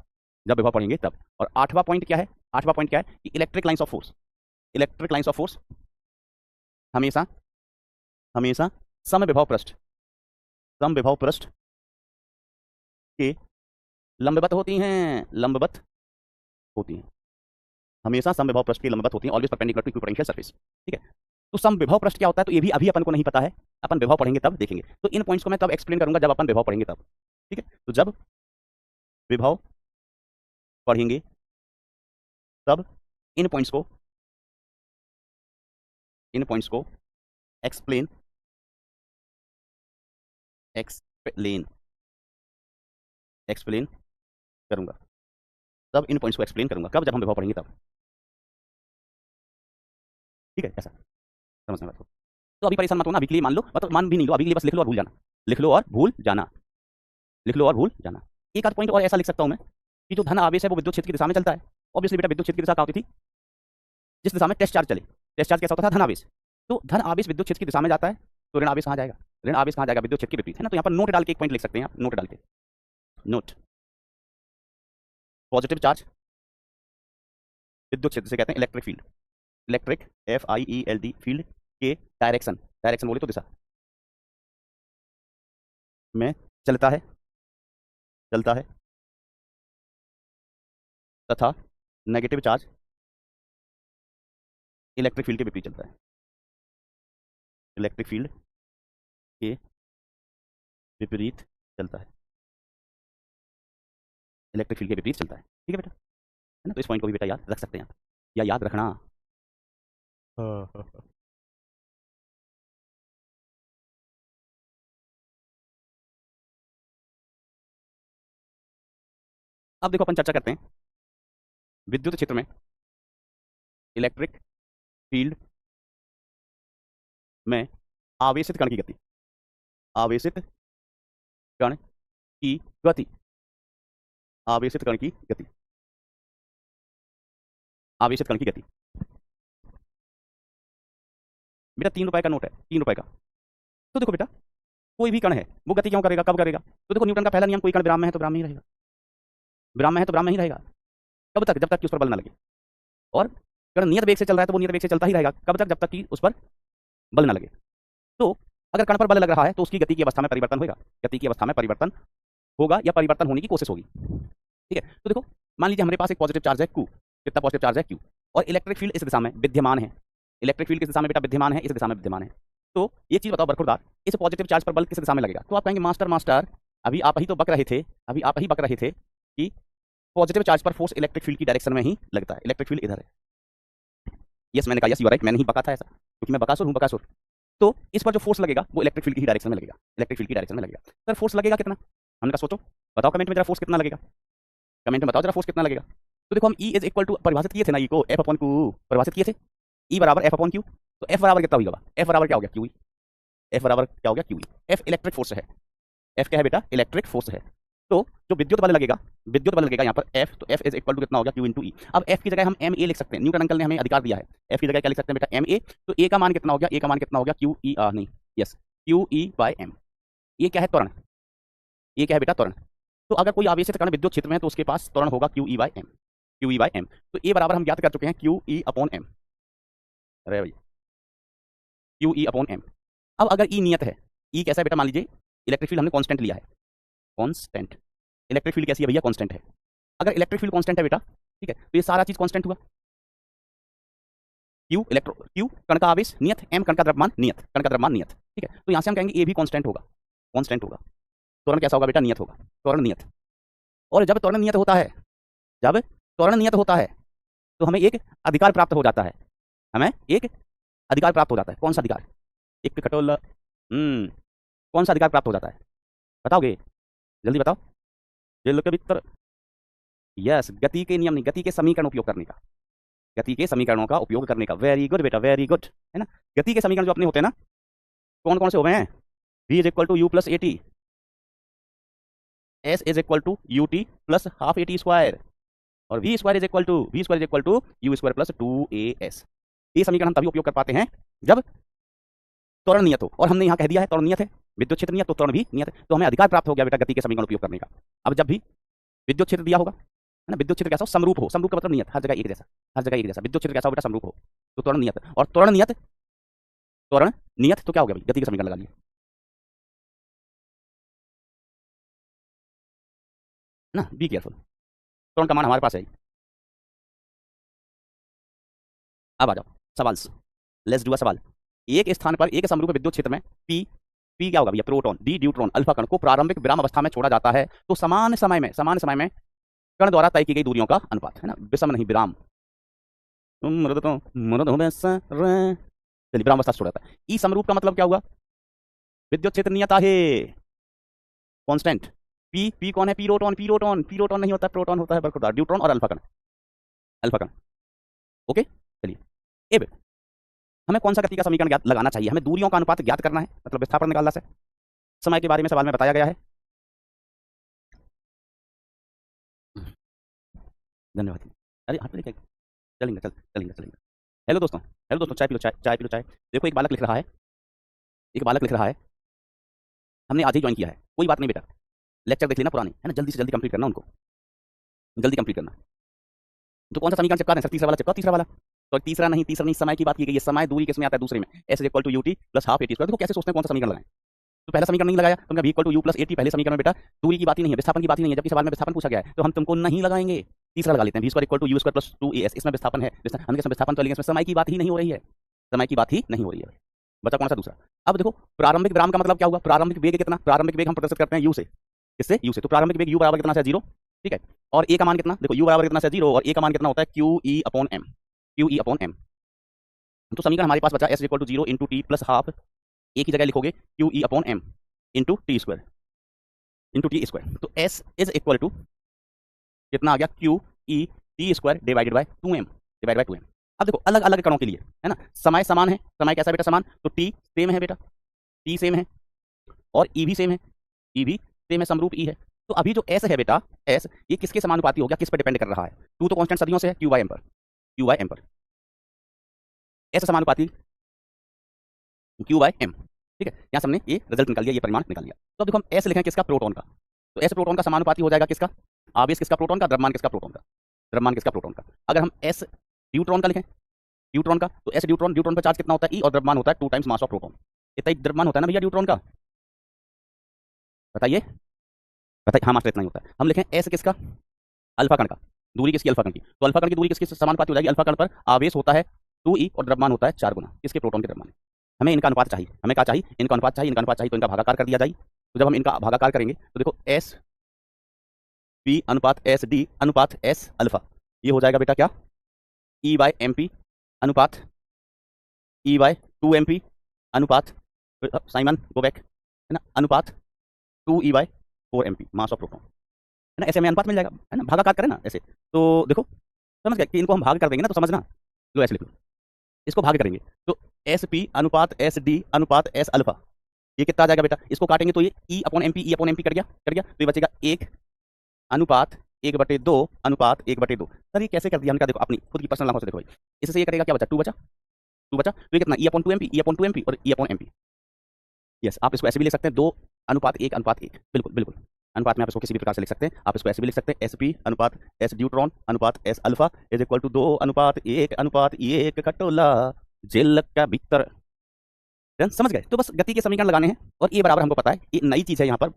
[SPEAKER 1] जब विभव पढ़ेंगे तब। और 8वां पॉइंट क्या है? 8वां पॉइंट क्या है कि electric lines of force, electric lines of force हमेशा हमेशा समविभव पृष्ठ के लंबवत होती हैं, लंबवत होती हैं, हमेशा समविभव पृष्ठ के लंबवत होती हैं, always perpendicular to equipotential surface. ठीक है, तो समविभव पृष्ठ क्या होता है? तो ये भी अभी अपन को नहीं पता है, अपन विभव पढ़ेंगे तब देखेंगे। तो इन पॉइंट्स को मैं तब एक्सप्लेन करूंगा जब अपन विभव पढ़ेंगे तब। ठीक है, तो जब विभव पढ़ेंगे तब इन पॉइंट्स को एक्सप्लेन करूंगा, तब इन पॉइंट्स को एक्सप्लेन करूंगा। कब? जब हम विभव पढ़ेंगे तब। ठीक है, ऐसा समझना बात को। तो अभी परेशान मत होना, अभी के लिए मान लो, मतलब मान भी नहीं लो, अभी के लिए बस लिख लो और भूल जाना, लिख लो और भूल जाना, लिख लो और भूल जाना। एक आध पॉइंट और ऐसा लिख सकता हूं मैं कि जो धन आवेश है वो विद्युत क्षेत्र की दिशा में चलता है। ऑब्वियसली बेटा विद्युत क्षेत्र की दिशा क्या होती थी? जिस दिशा में टेस्ट चार्ज चले। टेस्ट चार्ज कैसा होता था? धन आवेश। तो धन आवेश विद्युत क्षेत्र की दिशा में जाता है, तो ऋण आवेश कहाँ जाएगा? ऋण आवेश कहाँ जाएगा? विद्युत क्षेत्र के विपरीत, है ना। तो यहाँ पर नोट डाल के एक पॉइंट लिख सकते हैं आप, नोट डाल के, नोट पॉजिटिव चार्ज विद्युत क्षेत्र से कहते हैं electric field, electric FIELD field के डायरेक्शन, डायरेक्शन बोले तो दिशा में चलता है तथा नेगेटिव चार्ज इलेक्ट्रिक फील्ड के विपरीत चलता है, इलेक्ट्रिक फील्ड के विपरीत चलता है, इलेक्ट्रिक फील्ड के विपरीत चलता है। ठीक है बेटा, है ना। तो इस पॉइंट को भी बेटा याद रख सकते हैं आप, या याद रखना। अब देखो अपन चर्चा करते हैं विद्युत क्षेत्र में इलेक्ट्रिक फील्ड में आवेशित कण की गति, आवेशित कण की गति, आवेशित कण की गति, आवेशित कण की गति। बेटा 3 रुपए का नोट है, 3 रुपए का। तो देखो बेटा कोई भी कण है वो गति क्यों करेगा, कब करेगा? तो देखो न्यूटन का पहला नियम, कोई कण विराम में है तो विराम में ही रहेगा, विराम में है तो विराम में ही रहेगा। कब तक? जब तक कि उस पर बल ना लगे। और कण नियत वेग से चल रहा है तो वो नियत वेग से चलता ही रहेगा। कब तक? जब तक कि उस पर बल ना लगे। तो अगर कण पर बल लग रहा है तो उसकी गति की अवस्था में परिवर्तन होगा, गति की अवस्था में परिवर्तन होगा या परिवर्तन होने की कोशिश होगी। ठीक है, तो देखो मान लीजिए हमारे पास एक पॉजिटिव चार्ज है Q, कितना पॉजिटिव चार्ज है Q, और इलेक्ट्रिक फील्ड इस दिशा में विद्यमान है, इलेक्ट्रिक फील्ड किस दिशा में बेटा विद्यमान है? इस दिशा में विद्यमान है। तो ये चीज बताओ बरखुरदार, इस पॉजिटिव चार्ज पर बल किस दिशा में लगेगा? तो आप कहेंगे मास्टर अभी आप ही तो बक रहे थे, अभी आप ही बक रहे थे कि पॉजिटिव चार्ज पर फोर्स इलेक्ट्रिक फील्ड की डायरेक्शन में ही लगता है, इलेक्ट्रिक फील्ड इधर है। यस मैंने कहा, यस यू आर राइट, मैंने ही बका था ऐसा, क्योंकि मैं बकासुर हूं, बकासुर। तो इस पर जो फोर्स लगेगा वो इलेक्ट्रिक फील्ड की ही डायरेक्शन में लगेगा, इलेक्ट्रिक फील्ड की डायरेक्शन में लगेगा। सर फोर्स लगेगा कितना? हमने कहा सोचो, बताओ कमेंट में जरा फोर्स कितना लगेगा, कमेंट में बताओ जरा फोर्स कितना लगेगा। तो देखो हम E इज इक्वल टू परिभाषित किए थे ना, E को F/Q परिभाषित किए थे, E बराबर F/Q। तो F बराबर कितना होगा? F बराबर क्या हो गया? QE। F बराबर क्या हो गया? QE। F इलेक्ट्रिक फोर्स है, F क्या है बेटा? इलेक्ट्रिक फोर्स है। तो जो विद्युत बल लगेगा यहाँ पर F, तो F इज इक्वल टू कितना हो गया? Q into E। अब F की जगह हम MA लिख सकते हैं, न्यूटन अंकल ने हमें अधिकार दिया है। F की जगह क्या लिख सकते हैं बेटा? MA। तो A का मान कितना हो गया? A का मान कितना हो गया? QE नहीं, यस QE/m। ये क्या है? त्वरण। ये क्या है बेटा? त्वरण। तो अगर कोई आवेशित कण विद्युत क्षेत्र में है तो उसके पास त्वरण होगा QE/m, QE/m। तो A बराबर हम ज्ञात कर चुके हैं QE/m। अरे भाई QE/m। अब अगर E नियत है, E कैसा है बेटा? मान लीजिए इलेक्ट्रिक फील्ड हमने कांस्टेंट लिया है, कांस्टेंट। इलेक्ट्रिक फील्ड कैसी है भैया? कांस्टेंट है। अगर इलेक्ट्रिक फील्ड कांस्टेंट है बेटा, ठीक है, तो ये सारा चीज कांस्टेंट हुआ। क्यू कण का आवेश नियत, एम कण का द्रव्यमान नियत, कण का द्रव्यमान नियत, ठीक है। तो यहां से हम कहेंगे ए भी कांस्टेंट होगा, कांस्टेंट होगा। त्वरण कैसा होगा बेटा? नियत होगा, त्वरण नियत। और जब त्वरण नियत होता है, जब त्वरण नियत होता है तो हमें एक अधिकार प्राप्त हो जाता है, हमें एक अधिकार प्राप्त हो जाता है। कौन सा अधिकार? एक खटोला। कौन सा अधिकार प्राप्त हो जाता है? बताओगे? जल्दी बताओ। जेल के भीतर। यस, गति के नियम नहीं, गति के समीकरण उपयोग करने का, गति के समीकरणों का उपयोग करने का। वेरी गुड बेटा, वेरी गुड, है ना। गति के समीकरण जो अपने होते हैं ना, कौन कौन से हो गए हैं? v is equal to you plus A t, s is equal to U T plus half A T square, और v square is equal to you square plus 2as। ये समीकरण हम तभी उपयोग कर पाते हैं जब त्वरण नियत हो। और हमने यहाँ कह दिया है त्वरण नियत है, विद्युत क्षेत्र नियत, तो त्वरण भी नियत है, तो हमें अधिकार प्राप्त हो गया बेटा गति के समीकरण उपयोग करने का। अब जब भी विद्युत क्षेत्र दिया होगा, है ना, विद्युत क्षेत्र कैसा हो? समरूप हो। समरूप का मतलब नियत, हर जगह एक जैसा, हर जगह एक जैसा। विद्युत क्षेत्र कैसा हो बेटा? समरूप हो, तो त्वरण नियत। और त्वरण नियत, त्वरण नियत तो क्या हो गया भाई? गति के समीकरण लगा लिए ना। बी केयरफुल, त्वरण का मान हमारे पास है। अब आ जाओ सवाल से, लेट्स डू अ सवाल। एक स्थान पर एक समरूप विद्युत क्षेत्र में पी क्या होगा भैया? प्रोटॉन, डी ड्यूट्रॉन, अल्फा कण को प्रारंभिक विराम अवस्था में छोड़ा जाता है तो समान समय में कण द्वारा तय की गई दूरियों का अनुपात, है ना, विषम नहीं, विराम। चलिए, विराम अवस्था से छोड़ा जाता है। ई समरूप का मतलब क्या हुआ? विद्युत क्षेत्र नियत है, कांस्टेंट। पी कौन है? पीरोटॉन, पीरोटॉन नहीं होता, प्रोटॉन होता है, बरकरार। ड्यूट्रॉन और अल्फा कण, अल्फा कण। ओके, चलिए। अब हमें कौन सा गति का समीकरण ज्ञात लगाना चाहिए? हमें दूरियों का अनुपात ज्ञात करना है, मतलब विस्थापन निकालना से। समय के बारे में सवाल में बताया गया है। धन्यवाद। अरे हाँ, चलेंगे चलेंगे। हेलो दोस्तों, चाय पी लो, चाय पी लो, चाय। देखो, एक बालक लिख रहा है, एक बालक लिख रहा है, हमने आज ही ज्वाइन किया है। कोई बात नहीं बेटा, लेक्चर देख लेना पुराने, है ना, जल्दी से जल्दी कंप्लीट करना उनको, जल्दी कंप्लीट करना। तो कौन सा समीकरण चिपका दें सर? तीसरा वाला चिपका, तीसरा वाला। तो तीसरा नहीं, समय की बात की गई है। समय दूरी किसमें आता है? दूसरे में। S is equal to U T plus half A T square. देखो कैसे सोचते हैं कौन सा समीकरण लगाएं। तो पहला समीकरण नहीं लगाया, तुमने v equal to you plus A T. पहले समीकरण में बेटा दूरी की बात ही नहीं है, विस्थापन की बात ही नहीं है, जबकि सवाल में विस्थापन पूछा गया है, तो हम तुमको नहीं लगाएंगे। तीसरा लगा लेते हैं, v square equal to you square plus 2as। इसमें विस्थापन है, हमने इसमें विस्थापन तो लेंगे, इसमें समय की बात ही नहीं हो रही है, समय की बात ही नहीं हो रही है। बचा कौन सा? दूसरा। अब देखो, प्रारंभिक विराम का मतलब क्या हुआ? प्रारंभिक वेग कितना? प्रारंभिक वेग हम प्रदर्शित करते हैं u से, किससे? u से। तो प्रारंभिक वेग u बराबर कितना है? 0, ठीक है। और a का मान कितना? देखो, u बराबर कितना है? 0, और a का मान कितना होता है? QE upon m, QE upon m। तो समीकरण हमारे पास बचा s equal to 0 into T plus half. A की जगह लिखोगे QE upon m into T square, into T square. तो s इज इक्वल टू कितना आ गया? QE t square divided by 2m, divide by 2m। अब देखो, अलग अलग कणों के लिए, है ना, समय समान है। समय कैसा बेटा? समान। तो t सेम है बेटा, t सेम है, और e भी सेम है, e भी सेम है, समरूप e है। तो अभी जो s है बेटा, s ये किसके समानुपाती हो गया? किस पर डिपेंड कर रहा है? 2 तो कांस्टेंट सदियों से है, q बाय m पर, q बाय m पर। s समानुपाती q बाय m, ठीक है। यहाँ से हमने ये रिजल्ट निकाल लिया, ये परिमाण निकाल लिया। तो अब देखो, हम s लिखें किसका? प्रोटॉन का। तो s प्रोटॉन का समानुपाती हो जाएगा किसका? आवेश किसका? प्रोटॉन का। द्रव्यमान किसका? प्रोटॉन का। द्रव्यमान किसका? प्रोटॉन का। अगर हम s ड्यूट्रॉन का लिखें, ड्यूट्रॉन का, तो s ड्यूट्रॉन पर चार्ज कितना होता है? e, और द्रव्यमान होता है 2 टाइम्स मास ऑफ प्रोटॉन। इतना ही द्रव्यमान होता है ना भैया ड्यूट्रॉन का? बताइए, बताइए। हाँ मास्टर, इतना ही होता है। हम लिखें s किसका? अल्फा कण का। दूरी किसकी? अल्फा कण की। तो अल्फा कण की दूरी किसके समानुपाती हो जाएगी? अल्फा कण पर आवेश होता है 2e, और द्रव्यमान होता है 4 गुना किसके? प्रोटॉन के द्रव्यमान। हमें इनका अनुपात चाहिए, हमें क्या चाहिए? इनका अनुपात चाहिए, इनका अनुपात चाहिए, तो इनका भागाकार कर दिया जाए। तो जब हम इनका भागाकार करेंगे तो देखो, एस पी अनुपात एस डी अनुपात एस अल्फा, ये हो जाएगा बेटा क्या? ई बाय एम पी अनुपात ई बाय 2mp अनुपात, साइमन गो बैक, है ना, अनुपात 2e bye 4mp mass of proton, है ना। ऐसे हमें अनुपात मिल जाएगा, है ना, भागाकार करें ना ऐसे। तो देखो, समझ गए कि इनको हम भाग कर देंगे ना, तो समझना, लो ऐसे लिख लो, इसको भाग करेंगे तो एस पी अनुपात एस डी अनुपात एस अल्फा, ये कितना आ जाएगा बेटा? इसको काटेंगे तो ये ई अपॉन एम पी कर गया, तो ये बचेगा 1 अनुपात 1/2 अनुपात 1/2। सर ये कैसे कर दिया? हमने कहा देखो, अपनी खुद की पर्सनल आंखों से देखो भाई। इससे ये करेगा क्या बचा? 2 बचा, 2 बचा, तो ये कितना? ई अपॉन 2mp और ई अपॉन एमपी। यस, आप इसको ऐसे भी लिख सकते हैं, 2 अनुपात 1 अनुपात 1, बिल्कुल बिल्कुल। अनुपात में आप इसको किसी भी प्रकार से लिख सकते हैं, आप इसको ऐसे भी लिख सकते हैं, एस पी अनुपात एस ड्यूट्रॉन अनुपात S alpha is equal to 2 अनुपात 1 अनुपात 1 खटोला जेल का भीतर। समझ गए? तो बस गति के समीकरण लगाने हैं और ए बराबर हमको पता है, ये नई चीज है यहाँ पर,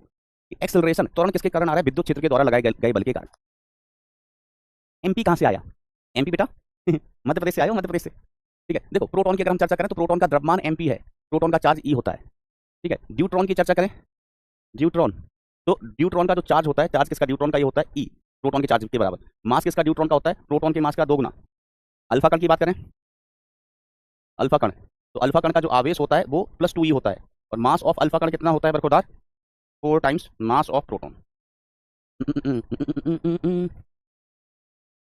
[SPEAKER 1] एक्सेलरेशन त्वरण किसके कारण आ रहा है? विद्युत क्षेत्र के द्वारा लगाए गए बल के कारण। एमपी कहाँ से आया? एमपी बेटा मध्य प्रदेश से आया हो, मध्य प्रदेश से। ठीक है, देखो प्रोटॉन की अगर हम चर्चा करें तो प्रोटॉन का द्रव्यमान एमपी है, प्रोटॉन का चार्ज ई होता है। ठीक है, ड्यूट्रॉन की चर्चा करें, ड्यूट्रॉन, तो ड्यूट्रॉन का जो चार्ज होता है, चार्ज किसका? ड्यूट्रॉन का ये होता है ई, प्रोटॉन के चार्ज के बराबर। मास किसका? ड्यूट्रॉन का होता है प्रोटॉन के मास का 2 गुना। अल्फा कण की बात करें, अल्फा कण, तो अल्फा कण का जो आवेश होता है वो +2e होता है, और मास ऑफ अल्फा कण कितना होता है बरखुरदार? 4 टाइम्स मास ऑफ प्रोटॉन।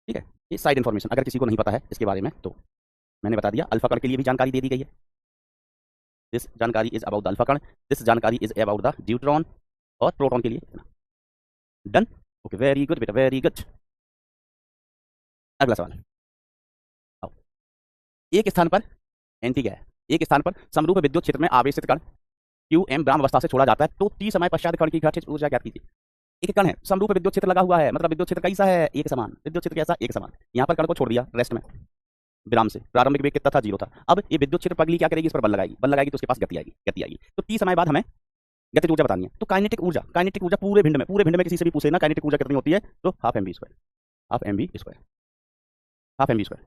[SPEAKER 1] ठीक है, ये साइड इन्फॉर्मेशन अगर किसी को नहीं पता है इसके बारे में तो मैंने बता दिया। अल्फा कण के लिए भी जानकारी दे दी गई है, दिस जानकारी इज अबाउट द अल्फा कण, दिस जानकारी इज अबाउट द ड्यूट्रॉन, और प्रोटॉन के लिए इतना। डन, ओके, वेरी गुड बेटा, वेरी गुड। अगला सवाल, आओ। एक स्थान पर एंटी क्या है? एक स्थान पर समरूप विद्युत क्षेत्र में आवेशित कण क्यू एम ब्राह्म अवस्था से छोड़ा जाता है तो टी समय पश्चात कण की गतिज ऊर्जा ज्ञात कीजिए। एक कण है, समरूप विद्युत क्षेत्र लगा हुआ है, मतलब विद्युत क्षेत्र कैसा है? एक समान। विद्युत क्षेत्र कैसा? एक समान। यहाँ पर कण को छोड़ दिया रेस्ट में, विराम से, प्रारंभिक वेग कितना था? 0 था। अब ये विद्युत क्षेत्र पगली क्या करेगी? इस पर बल लगाएगी, बल लगाएगी तो उसके पास गति आएगी, गति आएगी तो टी समय बाद हमें गतिज ऊर्जा बतानी है। तो काइनेटिक ऊर्जा, काइनेटिक ऊर्जा पूरे भिंड में किसी से भी पूछे ना काइनेटिक ऊर्जा कितनी होती है, तो half m b square, half m b square, half m b square.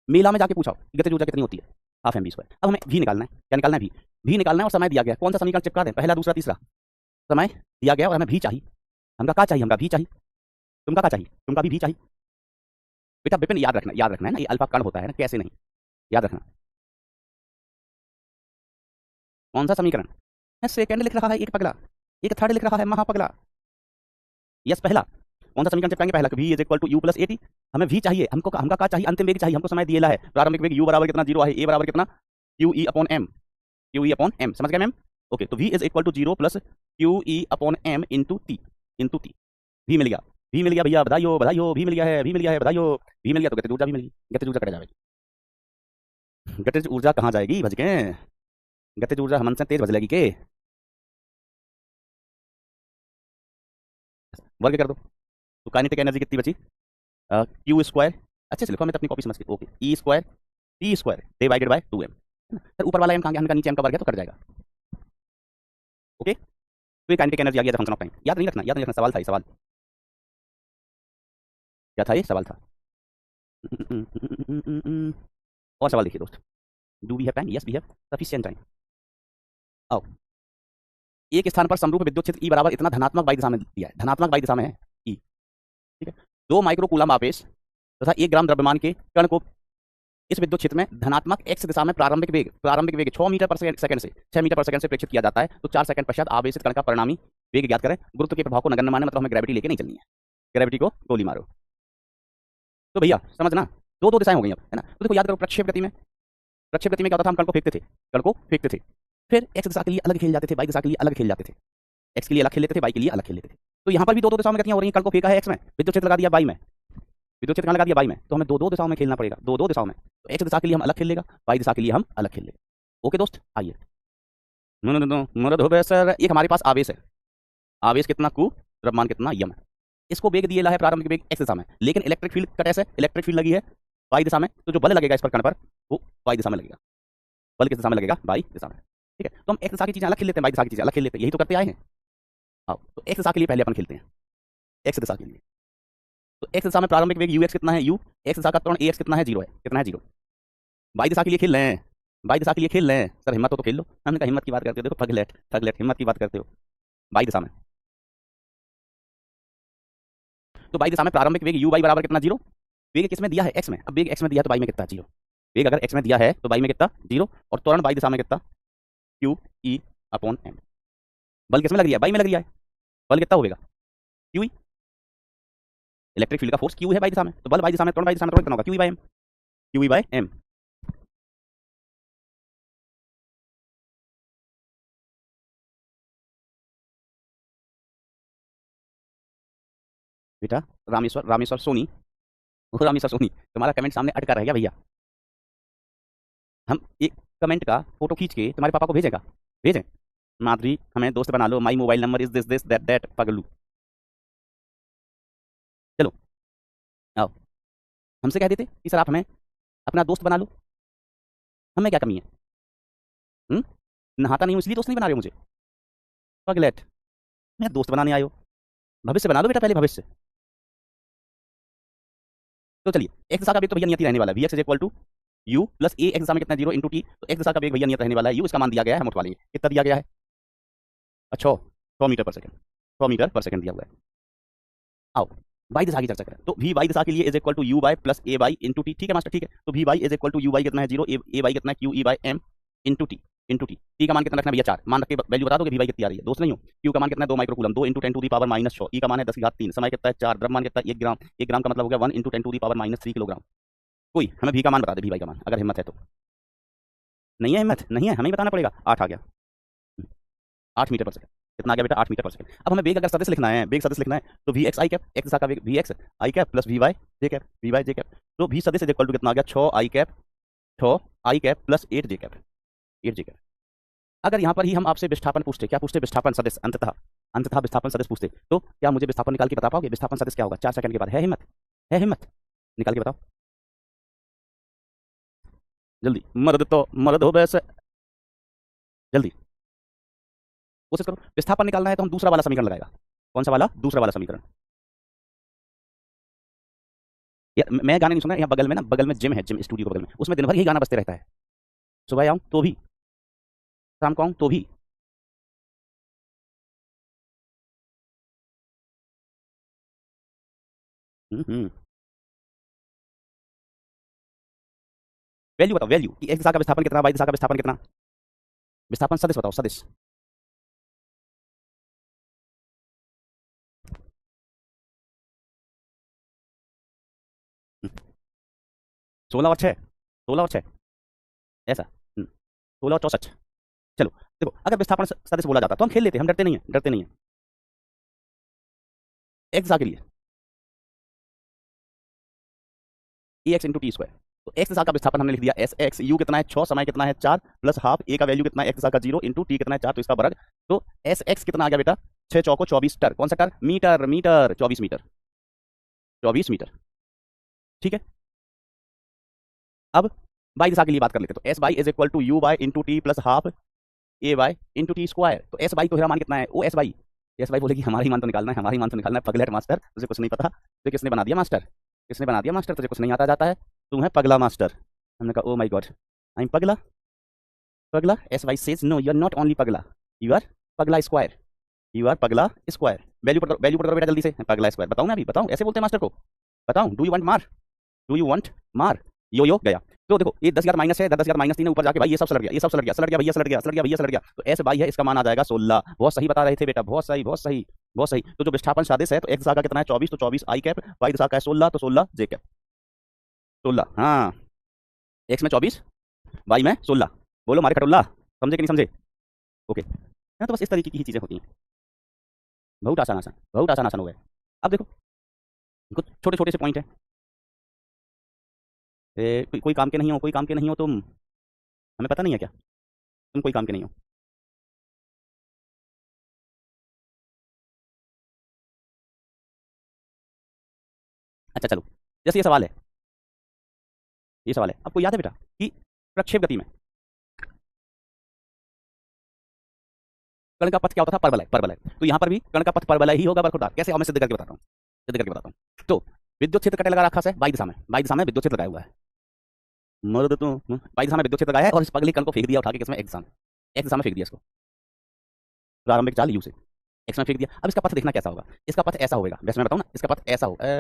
[SPEAKER 1] मेला में जाके पूछा गतिज ऊर्जा कितनी होती है? Half m b square. अब हमें भी निकालना है, क्या निकालना है? भी निकालना है, और समय दिया गया। कौन सा समीकरण चिपका दें? पहला, दूसरा, तीसरा? समय दिया गया और हमें भी चाहिए। हमका क्या चाहिए? हमका भी चाहिए। तुमका क्या चाहिए? तुमका भी चाहिए। बेटा विपिन याद रखना, याद रखना है ना, ये अल्फा कण होता है ना, कैसे नहीं, याद रखना। कौन सा समीकरण है? सेकंड लिख रहा है एक पगला, एक थर्ड लिख रहा है महापगला। यस, पहला। कौन सा समीकरण चिपकाएंगे? पहला, v is equal to you plus A T. हमें v चाहिए, हमको हमका क्या चाहिए? अंतिम वेग चाहिए, हमको समय दिया है प्रारंभिक वेग u बराबर कितना? 0 है, a बराबर कितना? Q E upon M, Q E upon M. समझ गए मैम? ओके, तो v is equal to 0 plus Q E upon M into T, into T. v मिल गया, v मिल गया भैया, बधाइयो बधाइयो, v मिल गया है, v मिल गया है, बधाइयो। v मिल गया तो गतिज ऊर्जा भी मिल गई। गतिज ऊर्जा कट जाएगी, गतिज ऊर्जा कहाँ जाएगी भज के? गतिज ऊर्जा हमन से तेज भज लेगी के? वर्ग कर दो, तो काइनेटिक एनर्जी कितनी बची? क्यू स्क्वायर, अच्छे से लिखो, मैं तो अपनी कॉपी समझ के, okay, E square T square divided by 2m। Sir ऊपर वाला m कहाँ गया? हमका नीचे m का वर्ग है तो कट जाएगा। ओके, तो ये काइनेटिक एनर्जी आ गया फंक्शन ऑफ टाइम। याद नहीं रखना, याद नहीं रखना, सवाल था ये, सवाल क्या था? ये सवाल था। और सवाल देखिए दोस्त, do we have time? Yes we have sufficient time. आओ, एक स्थान पर समरूप विद्युत क्षेत्र ई बराबर इतना धनात्मक वाई दिशा में दिया है, धनात्मक वाई दिशा में है ई। ठीक है, 2 माइक्रो कूलम आवेश तथा 1 ग्राम द्रव्यमान के कण को इस विद्युत क्षेत्र में धनात्मक x दिशा में प्रारंभिक वेग 6 मीटर पर सेकंड से 6 मीटर पर सेकंड से प्रेक्षित किया जाता है तो 4 सेकंड पश्चात आवेशित कण का परिणामी वेग ज्ञात करें। गुरुत्व के प्रभाव को नगण्य माने, मतलब हमें ग्रेविटी लेके नहीं चलनी है, ग्रेविटी को गोली मारो। तो भैया समझना, दो दिशाएं हो गई अब, है ना? तो देखो याद करो, प्रक्षेप गति में, प्रक्षेप गति में क्या होता था? हम कण को फेंकते थे, कण को फेंकते थे, फिर x दिशा के लिए अलग खेल जाते थे, y दिशा के लिए अलग खेल जाते थे, x के लिए अलग खेल लेते थे, y के लिए अलग खेल लेते थे। तो यहाँ पर भी दो दिशाओं में गतियां हो रही हैं। कण को फेंका है x में, विद्युत क्षेत्र लगा दिया y में, विद्युत क्षेत्र कहाँ लगा दिया? y में, तो हमें दो दिशाओं में खेलना पड़ेगा, दो दिशाओं में। तो x दिशा के लिए हम अलग खेल लेगा, y दिशा के लिए हम अलग खेल लेगा। ओके दोस्त, आइए। सर एक हमारे पास आवेश है, आवेश कितना q, द्रव्यमान कितना यम। इसको वेग दिया है प्रारंभिक वेग x दिशा में, लेकिन इलेक्ट्रिक फील्ड कट ऐसे, इलेक्ट्रिक फील्ड लगी है y दिशा में, तो जो बल लगेगा इस पर कण पर वो y दिशा में लगेगा। बल किस दिशा में लगेगा? y दिशा में। ठीक है, तो हम x दिशा की चीजें अलग खेल लेते हैं, y दिशा की चीजें अलग खेल लेते हैं, यही तो करते आए हैं। आओ, तो x दिशा के लिए पहले अपन खेलते हैं, x दिशा के लिए। तो x दिशा में प्रारंभिक वेग ux कितना है? u, x दिशा का त्वरण ax कितना है? 0 है, कितना है? 0। y दिशा के लिए खेल रहे हैं, y दिशा के लिए खेल रहे हैं। सर हिम्मत हो तो खेल लो। हमने कहा हिम्मत की बात करते हो, देखो ठगलेट हिम्मत की बात करते हो। y दिशा में, तो y दिशा में प्रारंभिक वेग u y बराबर कितना? 0। वेग किस में दिया है? x में। अब वेग x में दिया तो y में कितना? 0। वेग अगर x में दिया है तो y में कितना? 0। और त्वरण y दिशा में कितना? q e upon m। बल किस में लग रही है? y में लग रही है। बल कितना होगा? q e, इलेक्ट्रिक फील्ड का फोर्स q है y दिशा में, तो बल y दिशा में, त्वरण y दिशा में, त्वरण कितना होगा? q e by m, q e by m। बेटा रामेश्वर, रामेश्वर सोनी, रामेश्वर सोनी, तुम्हारा कमेंट सामने अटका रह गया भैया। हम एक कमेंट का फोटो खींच के तुम्हारे पापा को भेजेगा, भेजें? माधुरी हमें दोस्त बना लो, my mobile number is this that that पगलू। चलो आओ, हमसे कह देते कि सर आप हमें अपना दोस्त बना लो, हमें क्या कमी है? नहाता नहीं हूँ इसलिए दोस्त नहीं बना रहे हो मुझे, पगलेट। मैं दोस्त बनाने आयो, भविष्य बना दो बेटा पहले, भविष्य। तो चलिए एक्स दिशा का वेग तो भैया नियति रहने वाला है, v x is equal to you plus a, x दिशा में कितना 0 इंटू टी, तो एक्स दिशा का वेग भैया नियत रहने वाला है यू, इसका मान दिया गया है, हम उठवा लेंगे कितना दिया गया है, अच्छा 100 मीटर पर सेकंड, 100 मीटर पर सेकंड दिया हुआ है। आओ वाई दिशा की चर्चा करें, तो वी वाई दिशा के लिए is equal to U Y plus A Y into T, ठीक है मास्टर, ठीक है। तो V Y is equal to U Y कितना है 0, ए बाई कितना है Q E by M into T, into T का मान कितना रखना है भैया 4, मान रख के वैल्यू बता दो कि वी वाई कितनी आ रही है, दोस्त नहीं हो। क्यू का मान कितना है 2 microcoulomb, 2 into 10 to the power minus 6, E का मान है 10 की घात 3, समय कितना है 4, द्रव्यमान कितना है 1 ग्राम, 1 ग्राम का मतलब हो गया 1 into 10 to the power minus 3 kilogram. कोई हमें वी का मान बता दे, वी वाई का मान, अगर हिम्मत है तो। नहीं है हिम्मत, नहीं है, हमें ही बताना पड़ेगा। 8 आ गया, 8 मीटर पर सेकंड, कितना आ गया बेटा 8 मीटर पर सेकंड। अब हमें वेग अगर सदिश लिखना है, वेग सदिश लिखना है तो v x i cap, x दिशा का वेग v x i cap plus v y j cap, v y j cap. तो वी सदिश इज इक्वल टू कितना आ गया 6 i cap, 6 i cap plus 8 j cap, 8 j cap. अगर यहाँ पर ही हम आपसे विस्थापन पूछते, क्या पूछते, विस्थापन सदिश, अंततः अंततः विस्थापन सदिश पूछते, तो क्या मुझे विस्थापन निकाल के बता पाओगे, विस्थापन सदिश क्या होगा 4 सेकंड के बाद, है हिम्मत, है हिम्मत, निकाल के बताओ जल्दी, मर्द तो मर्द हो वैसे, जल्दी कोशिश करो। विस्थापन निकालना है तो हम दूसरा वाला समीकरण लगाएगा, कौन सा वाला, दूसरा वाला समीकरण। यार मैं गाने नहीं सुना, यहाँ बगल में ना, बगल में जिम है, जिम स्टूडियो के बगल में, उसमें दिन भर यही गाना बजते रहता है, सुबह आऊँ तो भी, शाम को आऊँ तो भी। वैल्यू बताओ, वैल्यू कि एक्स दिशा का विस्थापन कितना, वाई दिशा का विस्थापन कितना, विस्थापन सदिश बताओ, सदिश। 16 और 6, 16 और 6 ऐसा, 16 और 64। चलो देखो, अगर विस्थापन सदिश बोला जाता तो हम खेल लेते, हम डरते नहीं है, डरते नहीं है। एक्स दिशा के लिए ए एक्स इंटू टी स्क्वायर, तो एक्स दिशा का विस्थापन हमने लिख दिया एस एक्स, यू कितना है 6, समय कितना है 4 प्लस हाफ, ए का वैल्यू कितना है एक्स दिशा का 0 इंटू टी कितना है 4, तो इसका वर्ग। तो एस एक्स कितना आ गया बेटा 6 चौको 24 टर, कौन सा टर, मीटर, मीटर 24 मीटर, 24 मीटर, ठीक है। अब बाई दिशा के लिए बात कर लेते, तो S Y is equal to U Y into T plus half A Y into T square. तो एस बाई तो मेरा मान कितना है, oh S Y, S Y बोलेगी हमारी मान तो निकालना है, हमारी मान तो निकालना है, पगलेट मास्टर, तुझे कुछ नहीं पता, तुझे किसने बना दिया मास्टर, किसने बना दिया मास्टर, तुझे कुछ नहीं आता जाता है, तू है पगला मास्टर। हमने कहा oh my God I am पगला, पगला, S Y says no you are not only पगला, यू आर पगला स्क्वायर, यू आर पगला स्क्वायर। वैल्यू पढ़, वैल्यू पढ़ बेटा जल्दी से, पगला स्क्वायर बताऊँ मैं अभी, बताऊँ ऐसे बोलते हैं मास्टर को, बताऊँ, डू यू वांट मार, डू यू वांट मार, यो गया। तो देखो ये 10 माइनस है, 10 माइनस 3 ऊपर जाके भाई ये सब सलट गया, ये सब सलट गया, सलट गया भैया, सलट गया, सलट गया भैया, सलट गया। तो एस बाई है, इसका मान आ जाएगा 16, बहुत सही बता रहे थे बेटा, बहुत सही, बहुत सही, बहुत सही। तो जो विस्थापन सादिश है, तो एक्स दिशा का कितना है 24, तो 24 आई कैप, वाई दिशा का है 16, तो 16 जे कैप, 16, हाँ एक्स में 24, वाई में 16, बोलो मारे खटुल्ला, समझे कि नहीं समझे, ओके ना। तो बस इस तरीके की ही चीजें होती हैं, बहुत आसान आसान, बहुत आसान आसान हो गए। अब देखो कुछ छोटे छोटे से पॉइंट है, कोई काम के नहीं हो, कोई काम के नहीं हो तुम, हमें पता नहीं है क्या, तुम कोई काम के नहीं हो। अच्छा चलो, जैसे ये सवाल है, ये सवाल है, आपको याद है बेटा कि प्रक्षेप गति में कण का पथ क्या होता था, परवलय, परवलय। तो यहाँ पर भी कण का पथ परवलय ही होगा बरखुरदार, कैसे, मैं सिद्ध करके बताता हूँ, सिद्ध करके बताता हूँ। तो विद्युत क्षेत्र कटे लगा रखा है बाई दिशा में, बाई दिशा में विद्युत क्षेत्र लगाया हुआ है, मर्द तो बाई दिशा में विद्युत क्षेत्र लगाया है, और इस पगली कण को फेंक दिया उठा के किसमें, एक्स दिशा में, एक्स दिशा में फेंक दिया इसको, प्रारंभिक चाल यू से एक्स में फेंक दिया। अब इसका पथ देखना कैसा होगा, इसका पथ ऐसा होगा, वैसे मैं बताऊँ ना, इसका पथ ऐसा होगा,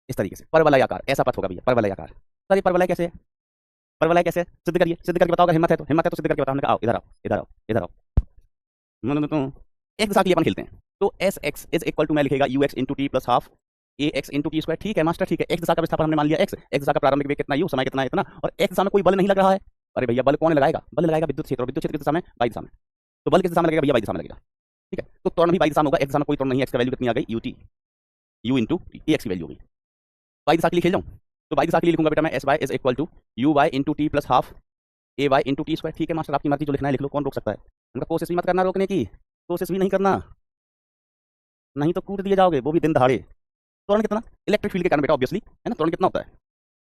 [SPEAKER 1] इस तरीके से परवलय आकार, ऐसा पथ होगा भैया, परवलय आकार। सर ये परवलय कैसे है, परवलय कैसे है, सिद्ध करिए, सिद्ध करके बताओ, हिम्मत है तो, हिम्मत है तो सिद्ध करके बताओ। हमने कहा आओ इधर आओ, इधर आओ, इधर आओ, तो एक दिशा के लिए अपन खेलते हैं। तो S X is equal to मैं लिखेगा U X into T plus half A X into T square, ठीक है मास्टर, ठीक है। एक्स दिशा का विस्थापन हमने मान लिया एक्स, एक्स दिशा का प्रारंभिक वेग कितना यू, समय कितना है इतना, और एक्स दिशा में कोई बल नहीं लग रहा है। अरे भैया बल कौन लगाएगा, बल लगाएगा विद्युत क्षेत्र, और विद्युत क्षेत्र किस दिशा में, बाई दिशा में। तो बल किस दिशा में लगेगा भैया, बाई दिशा में लगेगा, ठीक है। तो त्वरण भी बाई दिशा में होगा, एक्स दिशा में कोई त्वरण नहीं है, एक्स की वैल्यू कितनी आ गई U T, you into A x की वैल्यू होगी। बाई दिशा के लिए खेल जाऊँ, तो बाई दिशा के लिए लिखूंगा बेटा मैं S Y is equal to U Y into T plus half A Y into T square, ठीक है मास्टर, आपकी मर्जी, जो लिखना है लिख लो, कौन रोक सकता है। उनका कोशिश भी मत करना रोकने की, कोशिश भी नहीं करना, नहीं तो कूट दिए जाओगे, वो भी दिन दहाड़े। त्वरण कितना, इलेक्ट्रिक फील्ड के कारण बेटा ऑब्वियसली है ना, त्वरण कितना होता है,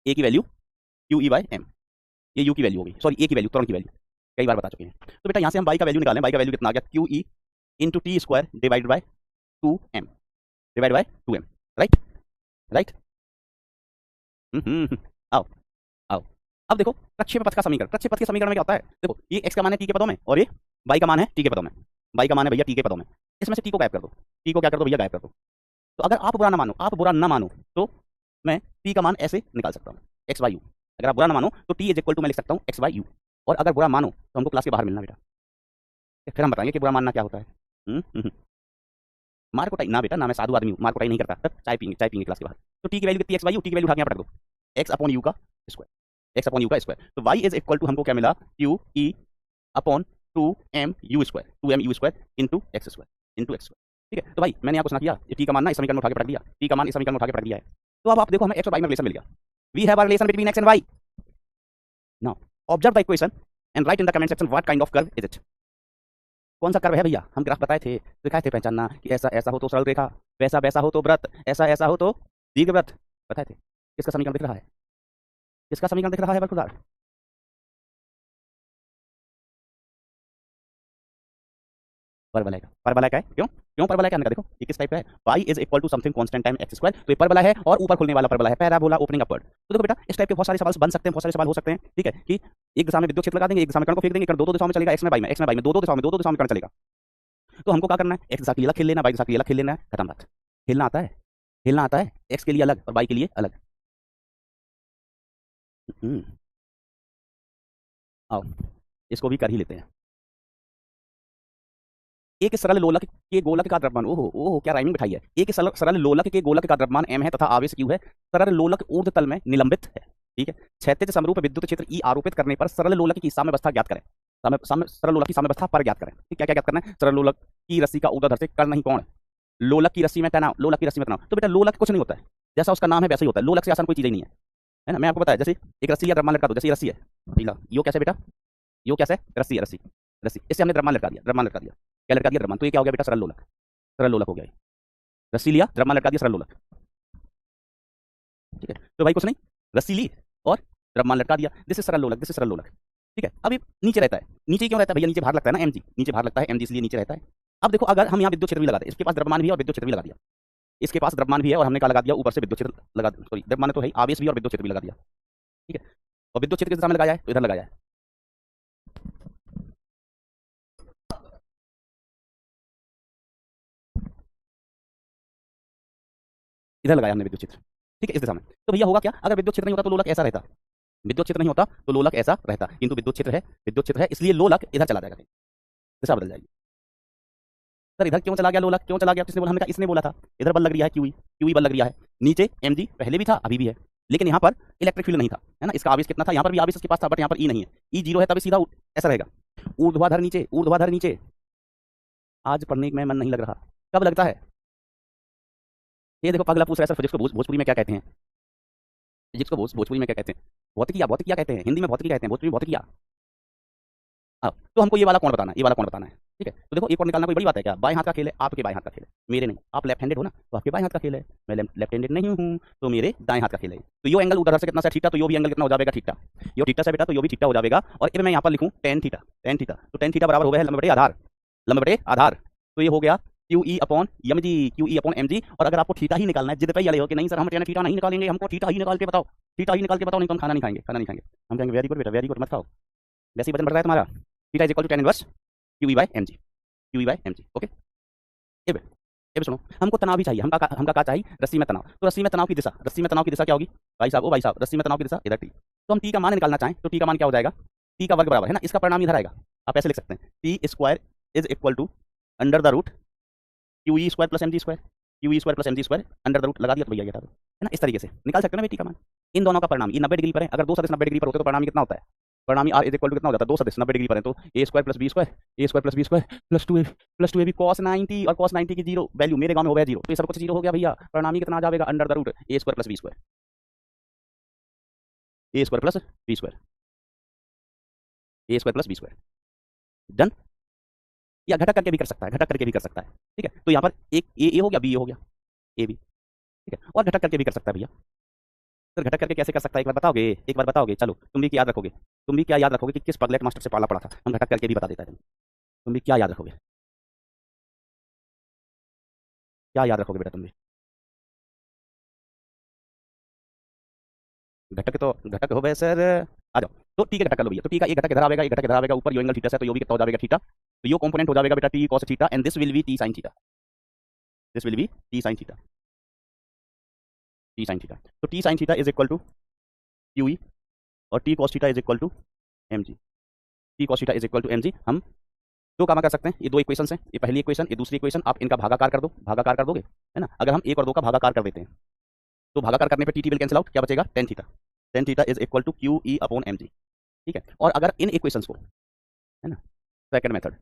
[SPEAKER 1] ए की value Q E by M, ये यू की वैल्यू होगी, सॉरी ए की वैल्यू, त्वरण की वैल्यू कई बार बता चुके हैं। तो बेटा यहाँ से हम y का वैल्यू निकालें, y का वैल्यू कितना आ गया, Q E into T square divided by 2m, divide by 2m, right right. आओ आओ। अब देखो प्रक्षेपपथ का समीकरण, प्रक्षेपपथ के समीकरण में क्या होता है, देखो ये x का मान है t के पदों में और ये y का मान है t के पदों में, y का मान है भैया t के पदों में, इसमें से t को गायब कर दो, t को क्या कर दो भैया, गायब कर दो। तो अगर आप बुरा ना मानो, आप बुरा ना मानो तो मैं t का मान ऐसे निकाल सकता हूँ, एक्स वाई यू। अगर आप बुरा ना मानो तो t इज इक्वल टू मैं लिख सकता हूँ एक्स वाई यू, और अगर बुरा मानो तो हमको क्लास के बाहर मिलना बेटा, फिर हम बताएंगे कि बुरा मानना क्या होता है। मार कुटाई ना बेटा, ना मैं साधु आदमी हूँ, मार कुटाई नहीं करता, तब चाय पीएंगे क्लास के बाहर। तो टी की वैल्यू कितनी, एक्स वाई यू, टी की वैल्यू उठा के यहाँ पर रख दो, एक्स अपॉन यू का स्क्वायर, एक्स अपॉन यू का स्क्वायर। तो वाई इज इक्वल टू हमको क्या मिला, Q E upon 2m u square, 2m u square into x square, into x square. ठीक है, तो भाई मैंने यहाँ कुछ ना किया, ये टी का मान ना इस समीकरण में उठा के पटक दिया, टी का मान इस समीकरण में उठा के पटक दिया है। तो अब आप देखो हमें एक्स और वाई में रिलेशन मिल गया, we have a relation between X and Y. Now observe the equation and write in the comment section what kind of curve is it. कौन सा कर्व है भैया, हम ग्राफ बताए थे, दिखाए थे पहचानना कि ऐसा ऐसा हो तो सरल रेखा, वैसा वैसा हो तो व्रत, ऐसा ऐसा हो तो दीर्घवृत्त, बताए थे। किसका समीकरण दिख रहा है, किसका समीकरण दिख रहा है बरखुरदार, परवलय का, परवलय का है, क्यों क्यों परवलय का, देखो ये किस टाइप का है, y is equal to something constant time X square. तो ये परवलय है और ऊपर खुलने वाला परवलय है, पैराबोला ओपनिंग अपवर्ड। तो देखो बेटा इस टाइप के बहुत सारे सवाल बन सकते हैं, बहुत सारे सवाल हो सकते हैं। ठीक है कि एक दिशा में विद्युत क्षेत्र लगा देंगे, एक दिशा में कण को फेंक देंगे, कण दो दो दिशाओं में चलेगा, एक्स में वाई में, एक्स में वाई में, दो दो दिशाओं में, दो दो दिशाओं में कण चलेगा। तो हमको क्या करना है, एक्स दिशा के लिए अलग खेल लेना, वाई दिशा के लिए अलग खेल लेना है, खत्म बात। खेलना आता है, खेलना आता है, एक्स के लिए अलग और वाई के लिए अलग। आओ इसको भी कर ही लेते हैं। एक सरल लोलक के गोलक का द्रव्यमान, ओहो ओहो क्या राइमिंग बिठाई है, एक सरल लोलक के गोलक का द्रव्यमान m है तथा आवेश q है, सरल लोलक ऊर्ध्व तल में निलंबित है। ठीक है, क्षैतिज समरूप विद्युत क्षेत्र E आरोपित करने पर सरल लोलक की साम्यावस्था ज्ञात करें, सरल लोलक की साम्यावस्था पर ज्ञात करें। क्या क्या ज्ञात करना है, सरल लोलक की रस्सी का ऊर्ध्वाधर से कर्ण नहीं कोण, लोलक की रस्सी में तनाव, लोलक की रस्सी में तनाव। तो बेटा लोलक कुछ नहीं होता है, जैसा उसका नाम है वैसा ही होता है, लोलक से आसान कोई चीज ही नहीं है ना। मैं आपको बताया जैसे एक रस्सी या द्रव्यमान लटका दो, जैसे रस्सी है, यो कैसे बेटा, यो कैसे, रस्सी है, रस्सी रस्सी, इससे हमने द्रव्यमान लटका दिया, द्रव्यमान लटका दिया, क्या लटका दिया, द्रव्यमान। तो ये क्या हो गया बेटा, सरल लोलक, सरल लोलक हो गया, रस्सी लिया द्रव्यमान लटका दिया, सरल लोलक। ठीक है, तो भाई कुछ नहीं, रस्सी ली और द्रव्यमान लटका दिया, दिस इज सरल लोलक, दिस इज सरल लोलक। ठीक है, अब ये नीचे रहता है, नीचे क्यों रहता है भैया, नीचे भार लगता है ना mg, नीचे भार लगता है mg, इसलिए नीचे रहता है। अब देखो अगर हम यहाँ विद्युत क्षेत्र भी लगाते हैं, इसके पास द्रव्यमान भी है और विद्युत क्षेत्र भी लगा दिया, इसके पास द्रव्यमान भी है और हमने क्या लगा दिया, ऊपर से विद्युत क्षेत्र लगा, सॉरी द्रव्यमान तो है, आवेश भी और विद्युत क्षेत्र भी लगा दिया। ठीक है, और विद्युत क्षेत्र किस दिशा में लगाया है, तो इधर लगाया है, इधर लगाया हमने विद्युत क्षेत्र। ठीक है, इस दिशा में। तो भैया होगा क्या, अगर विद्युत क्षेत्र नहीं होता तो लोलक ऐसा रहता, विद्युत क्षेत्र नहीं होता तो लोलक ऐसा रहता, किंतु विद्युत क्षेत्र है, विद्युत क्षेत्र है, इसलिए लोलक इधर चला जाएगा, दिशा बदल जाएगी। सर इधर क्यों चला गया लोलक, क्यों चला गया, किसने बोला, हमने कहा इसने बोला था, इधर बल लग रहा है क्यूई, क्यूई बल लग रहा है, नीचे mg पहले भी था अभी भी है, लेकिन यहाँ पर इलेक्ट्रिक फील्ड नहीं था, है ना, इसका आवेश कितना था, यहाँ पर भी आवेश इसके पास था, बट यहाँ पर ई नहीं है, ई जीरो है, तभी सीधा ऐसा रहेगा, ऊर्ध्वाधर नीचे, ऊर्ध्वाधर नीचे। आज पढ़ने में मन नहीं लग रहा, कब लगता है, ये देखो पगला पूछ रहा है सर फिजिक्स को भोजपुरी में क्या कहते हैं, फिजिक्स को भोजपुरी में क्या कहते हैं, भौतिकिया, भौतिकिया कहते हैं, हिंदी में भौतिकी कहते हैं, भोजपुरी में भौतिकिया। अब तो हमको ये वाला कौन बताना है, ये वाला कौन बताना है। ठीक है, तो देखो एक और निकालना कोई बड़ी बात है क्या, बाएं हाथ का खेल है, आपके बाएं हाथ का खेल है, मेरे नहीं, आप लेफ्ट हैंडेड हो ना, तो आपके बाएं हाथ का खेल है, मैं लेफ्ट हैंडेड नहीं हूँ तो मेरे दाएं हाथ का खेल है। तो यो एंगल उधर से कितना सा थीटा, तो यो भी एंगल कितना हो जाएगा, थीटा, यो थीटा से बेटा तो यो भी थीटा हो जाएगा, और अब मैं यहाँ पर लिखूँ टेन थीटा, टेन थीटा, तो टेन थीटा बराबर हो गया लंब बटे आधार, लंब बटे आधार। तो ये हो गया Q E upon M G, Q E upon M G. और अगर आपको थीटा ही निकालना है, जिद पे अड़े हो कि नहीं सर हम थीटा नहीं निकालेंगे, हमको थीटा ही निकाल के बताओ, थीटा ही निकाल के बताओ, नहीं तो हम खाना नहीं खाएंगे, खाना नहीं खाएंगे। हम कहेंगे वेरी गुड बेटा, वेरी गुड, मत खाओ, वैसे ही वजन बढ़ रहा है तुम्हारा। Theta is equal to tan inverse Q E by M G, Q E by M G. Okay, ये भी सुनो, हमको तनाव भी चाहिए, हमका क्या चाहिए, रस्सी में तनाव। तो रस्सी में तनाव की दिशा, रस्सी में तनाव की दिशा क्या होगी भाई साहब, ओ भाई साहब, रस्सी में तनाव की दिशा इधर टी। तो हम टी का मान निकालना चाहें तो टी का मान क्या हो जाएगा, टी का वर्ग बराबर है ना, इसका परिणाम इधर आएगा, आप ऐसे लिख सकते हैं, T square is equal to under the root Q E square plus M G square, Q E square plus M G square under the root लगा दिया तो भैया है ना, इस तरीके से निकाल सकते हैं ना टी का मान। इन दोनों का परिणाम ये 90 डिग्री पर है, अगर दो सदिश 90 डिग्री पर होते तो परिणाम कितना होता है, परिणामी आर इज इक्वल टू कितना हो जाता है, दो सदिश 90 डिग्री पर है तो a square plus B square, A square plus B square plus two a b cos 90, और कॉस 90 की जीरो वैल्यू मेरे गांव में हो गया जीरो, तो ये सब कुछ जीरो हो गया भैया, परिणामी कितना आ जाएगा under the root A square plus B square, A square plus B square, A square plus B square. Done, या घटक करके भी कर सकता है, घटक करके भी कर सकता है। ठीक है, तो यहाँ पर एक ए हो गया, बी ए हो गया, ए बी। ठीक है, और घटक करके भी कर सकता है भैया, सर घटक करके कैसे कर सकता है, एक बार बताओगे, एक बार बताओगे, चलो तुम भी याद रखोगे। तुम भी क्या याद रखोगे कि किस पगलेट मास्टर से पाला पड़ा था, हम घटक करके भी बता देता है तुम भी क्या याद रखोगे, क्या याद रखोगे बेटा तुम भी। घटक तो घटक हो गए सर, आ जाओ। तो टी का घटक कर लो भैया, तो टी का एक घटक इधर आएगा, एक घटक इधर आएगा, ऊपर यो एंगल थीटा से, तो यो भी कितना हो जाएगा थीटा, तो यो कंपोनेंट हो जाएगा बेटा t cos theta, and this will be t sine theta, this will be t sine theta, t sine theta. तो t sine theta is equal to Q e, और t cos theta is equal to m g, t cos theta is equal to m g. हम दो काम कर सकते हैं, ये दो इक्वेशन है, ये पहली इक्वेशन, ये दूसरी इक्वेशन, आप इनका भागाकार कर दो, भागाकार कर दोगे, है ना। अगर हम एक और दो का भागाकार कर देते हैं, तो भागाकार करने पे T T will cancel out, क्या बचेगा tan theta, tan theta is equal to Q E upon M G, ठीक है। और अगर इन इक्वेशंस को, है ना, सेकंड मेथड,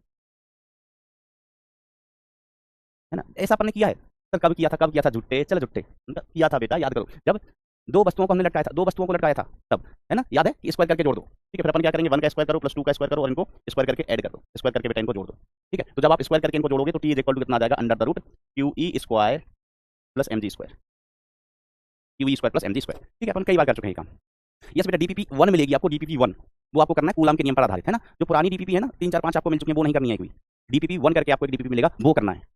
[SPEAKER 1] है ना, ऐसा अपन ने किया है सर, कब किया था, कब किया था, झुट्टे चलो झुट्टे, मतलब किया था बेटा, याद करो, जब दो वस्तुओं को हमने लटकाया था, दो वस्तुओं को लटकाया था तब, है ना, याद है कि स्क्वायर करके जोड़ दो, ठीक है। फिर अपन क्या करेंगे, वन का स्क्वायर करो प्लस टू का स्क्वायर करो और इनको स्क्वायर करके ऐड कर दो, स्क्वायर करके बेटा इनको जोड़ दो, ठीक है। तो जब आप स्क्वायर करके इनको जोड़ोगे तो टी इज इक्वल टू कितना आ जाएगा, under the root Q E square plus M G square, Q E square plus M G square, ठीक है। अपन कई बार कर चुके हैं ये काम। यस बेटा, डीपीपी वन मिलेगी आपको, डीपीपी वन, वो आपको करना है कूलम के नियम पर आधारित, है ना। जो पुरानी डीपीपी है ना, 3 4 5 आपको मिल चुकी है, वो नहीं करनी है कोई, डीपीपी वन करके आपको एक डीपीपी मिलेगा, वो करना है।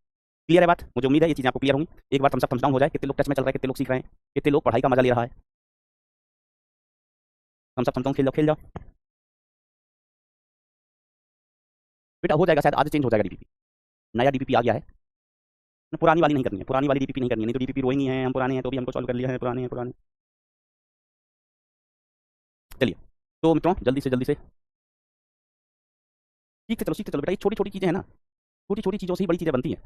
[SPEAKER 1] क्लियर है बात, मुझे उम्मीद है ये चीजें आपको क्लियर होंगी। एक बार थम्स डाउन हो जाए, कितने लोग टच में चल रहे हैं, कितने लोग सीख रहे हैं, कितने लोग पढ़ाई का मजा ले रहा है, थम्स डाउन खेल जाओ, खेल जाओ बेटा, हो जाएगा शायद आज चेंज हो जाएगा डीपीपी, नया डीपीपी आ गया है ना, पुरानी वाली नहीं करनी है, पुरानी वाली डीपीपी नहीं करनी है, नहीं तो डीपीपी रोएंगी है, हम पुराने हैं तो भी हमको सॉल्व कर लिया है, पुराने हैं पुराने। चलिए, तो मित्रों जल्दी से सीखते चलो बेटा, ये छोटी छोटी चीजें हैं ना, छोटी छोटी चीजों से ही बड़ी चीजें बनती हैं।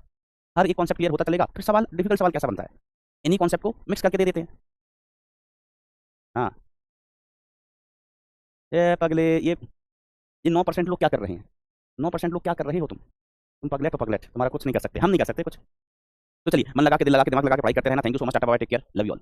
[SPEAKER 1] हर एक कॉन्सेप्ट क्लियर होता चलेगा, फिर सवाल डिफिकल्ट सवाल कैसा बनता है, इन्हीं कॉन्सेप्ट को मिक्स करके दे देते हैं। हाँ, ये पगले, ये 9% लोग क्या कर रहे हैं, 9% लोग क्या कर रहे हो तुम पगलेट, तो पगलेट, तुम्हारा कुछ नहीं कर सकते, हम नहीं कर सकते कुछ। तो चलिए, मन लगा के, दिल लगा के, दिमाग लगा के पढ़ाई करते रहना। Thank you so much, tata bye, take care, love you all.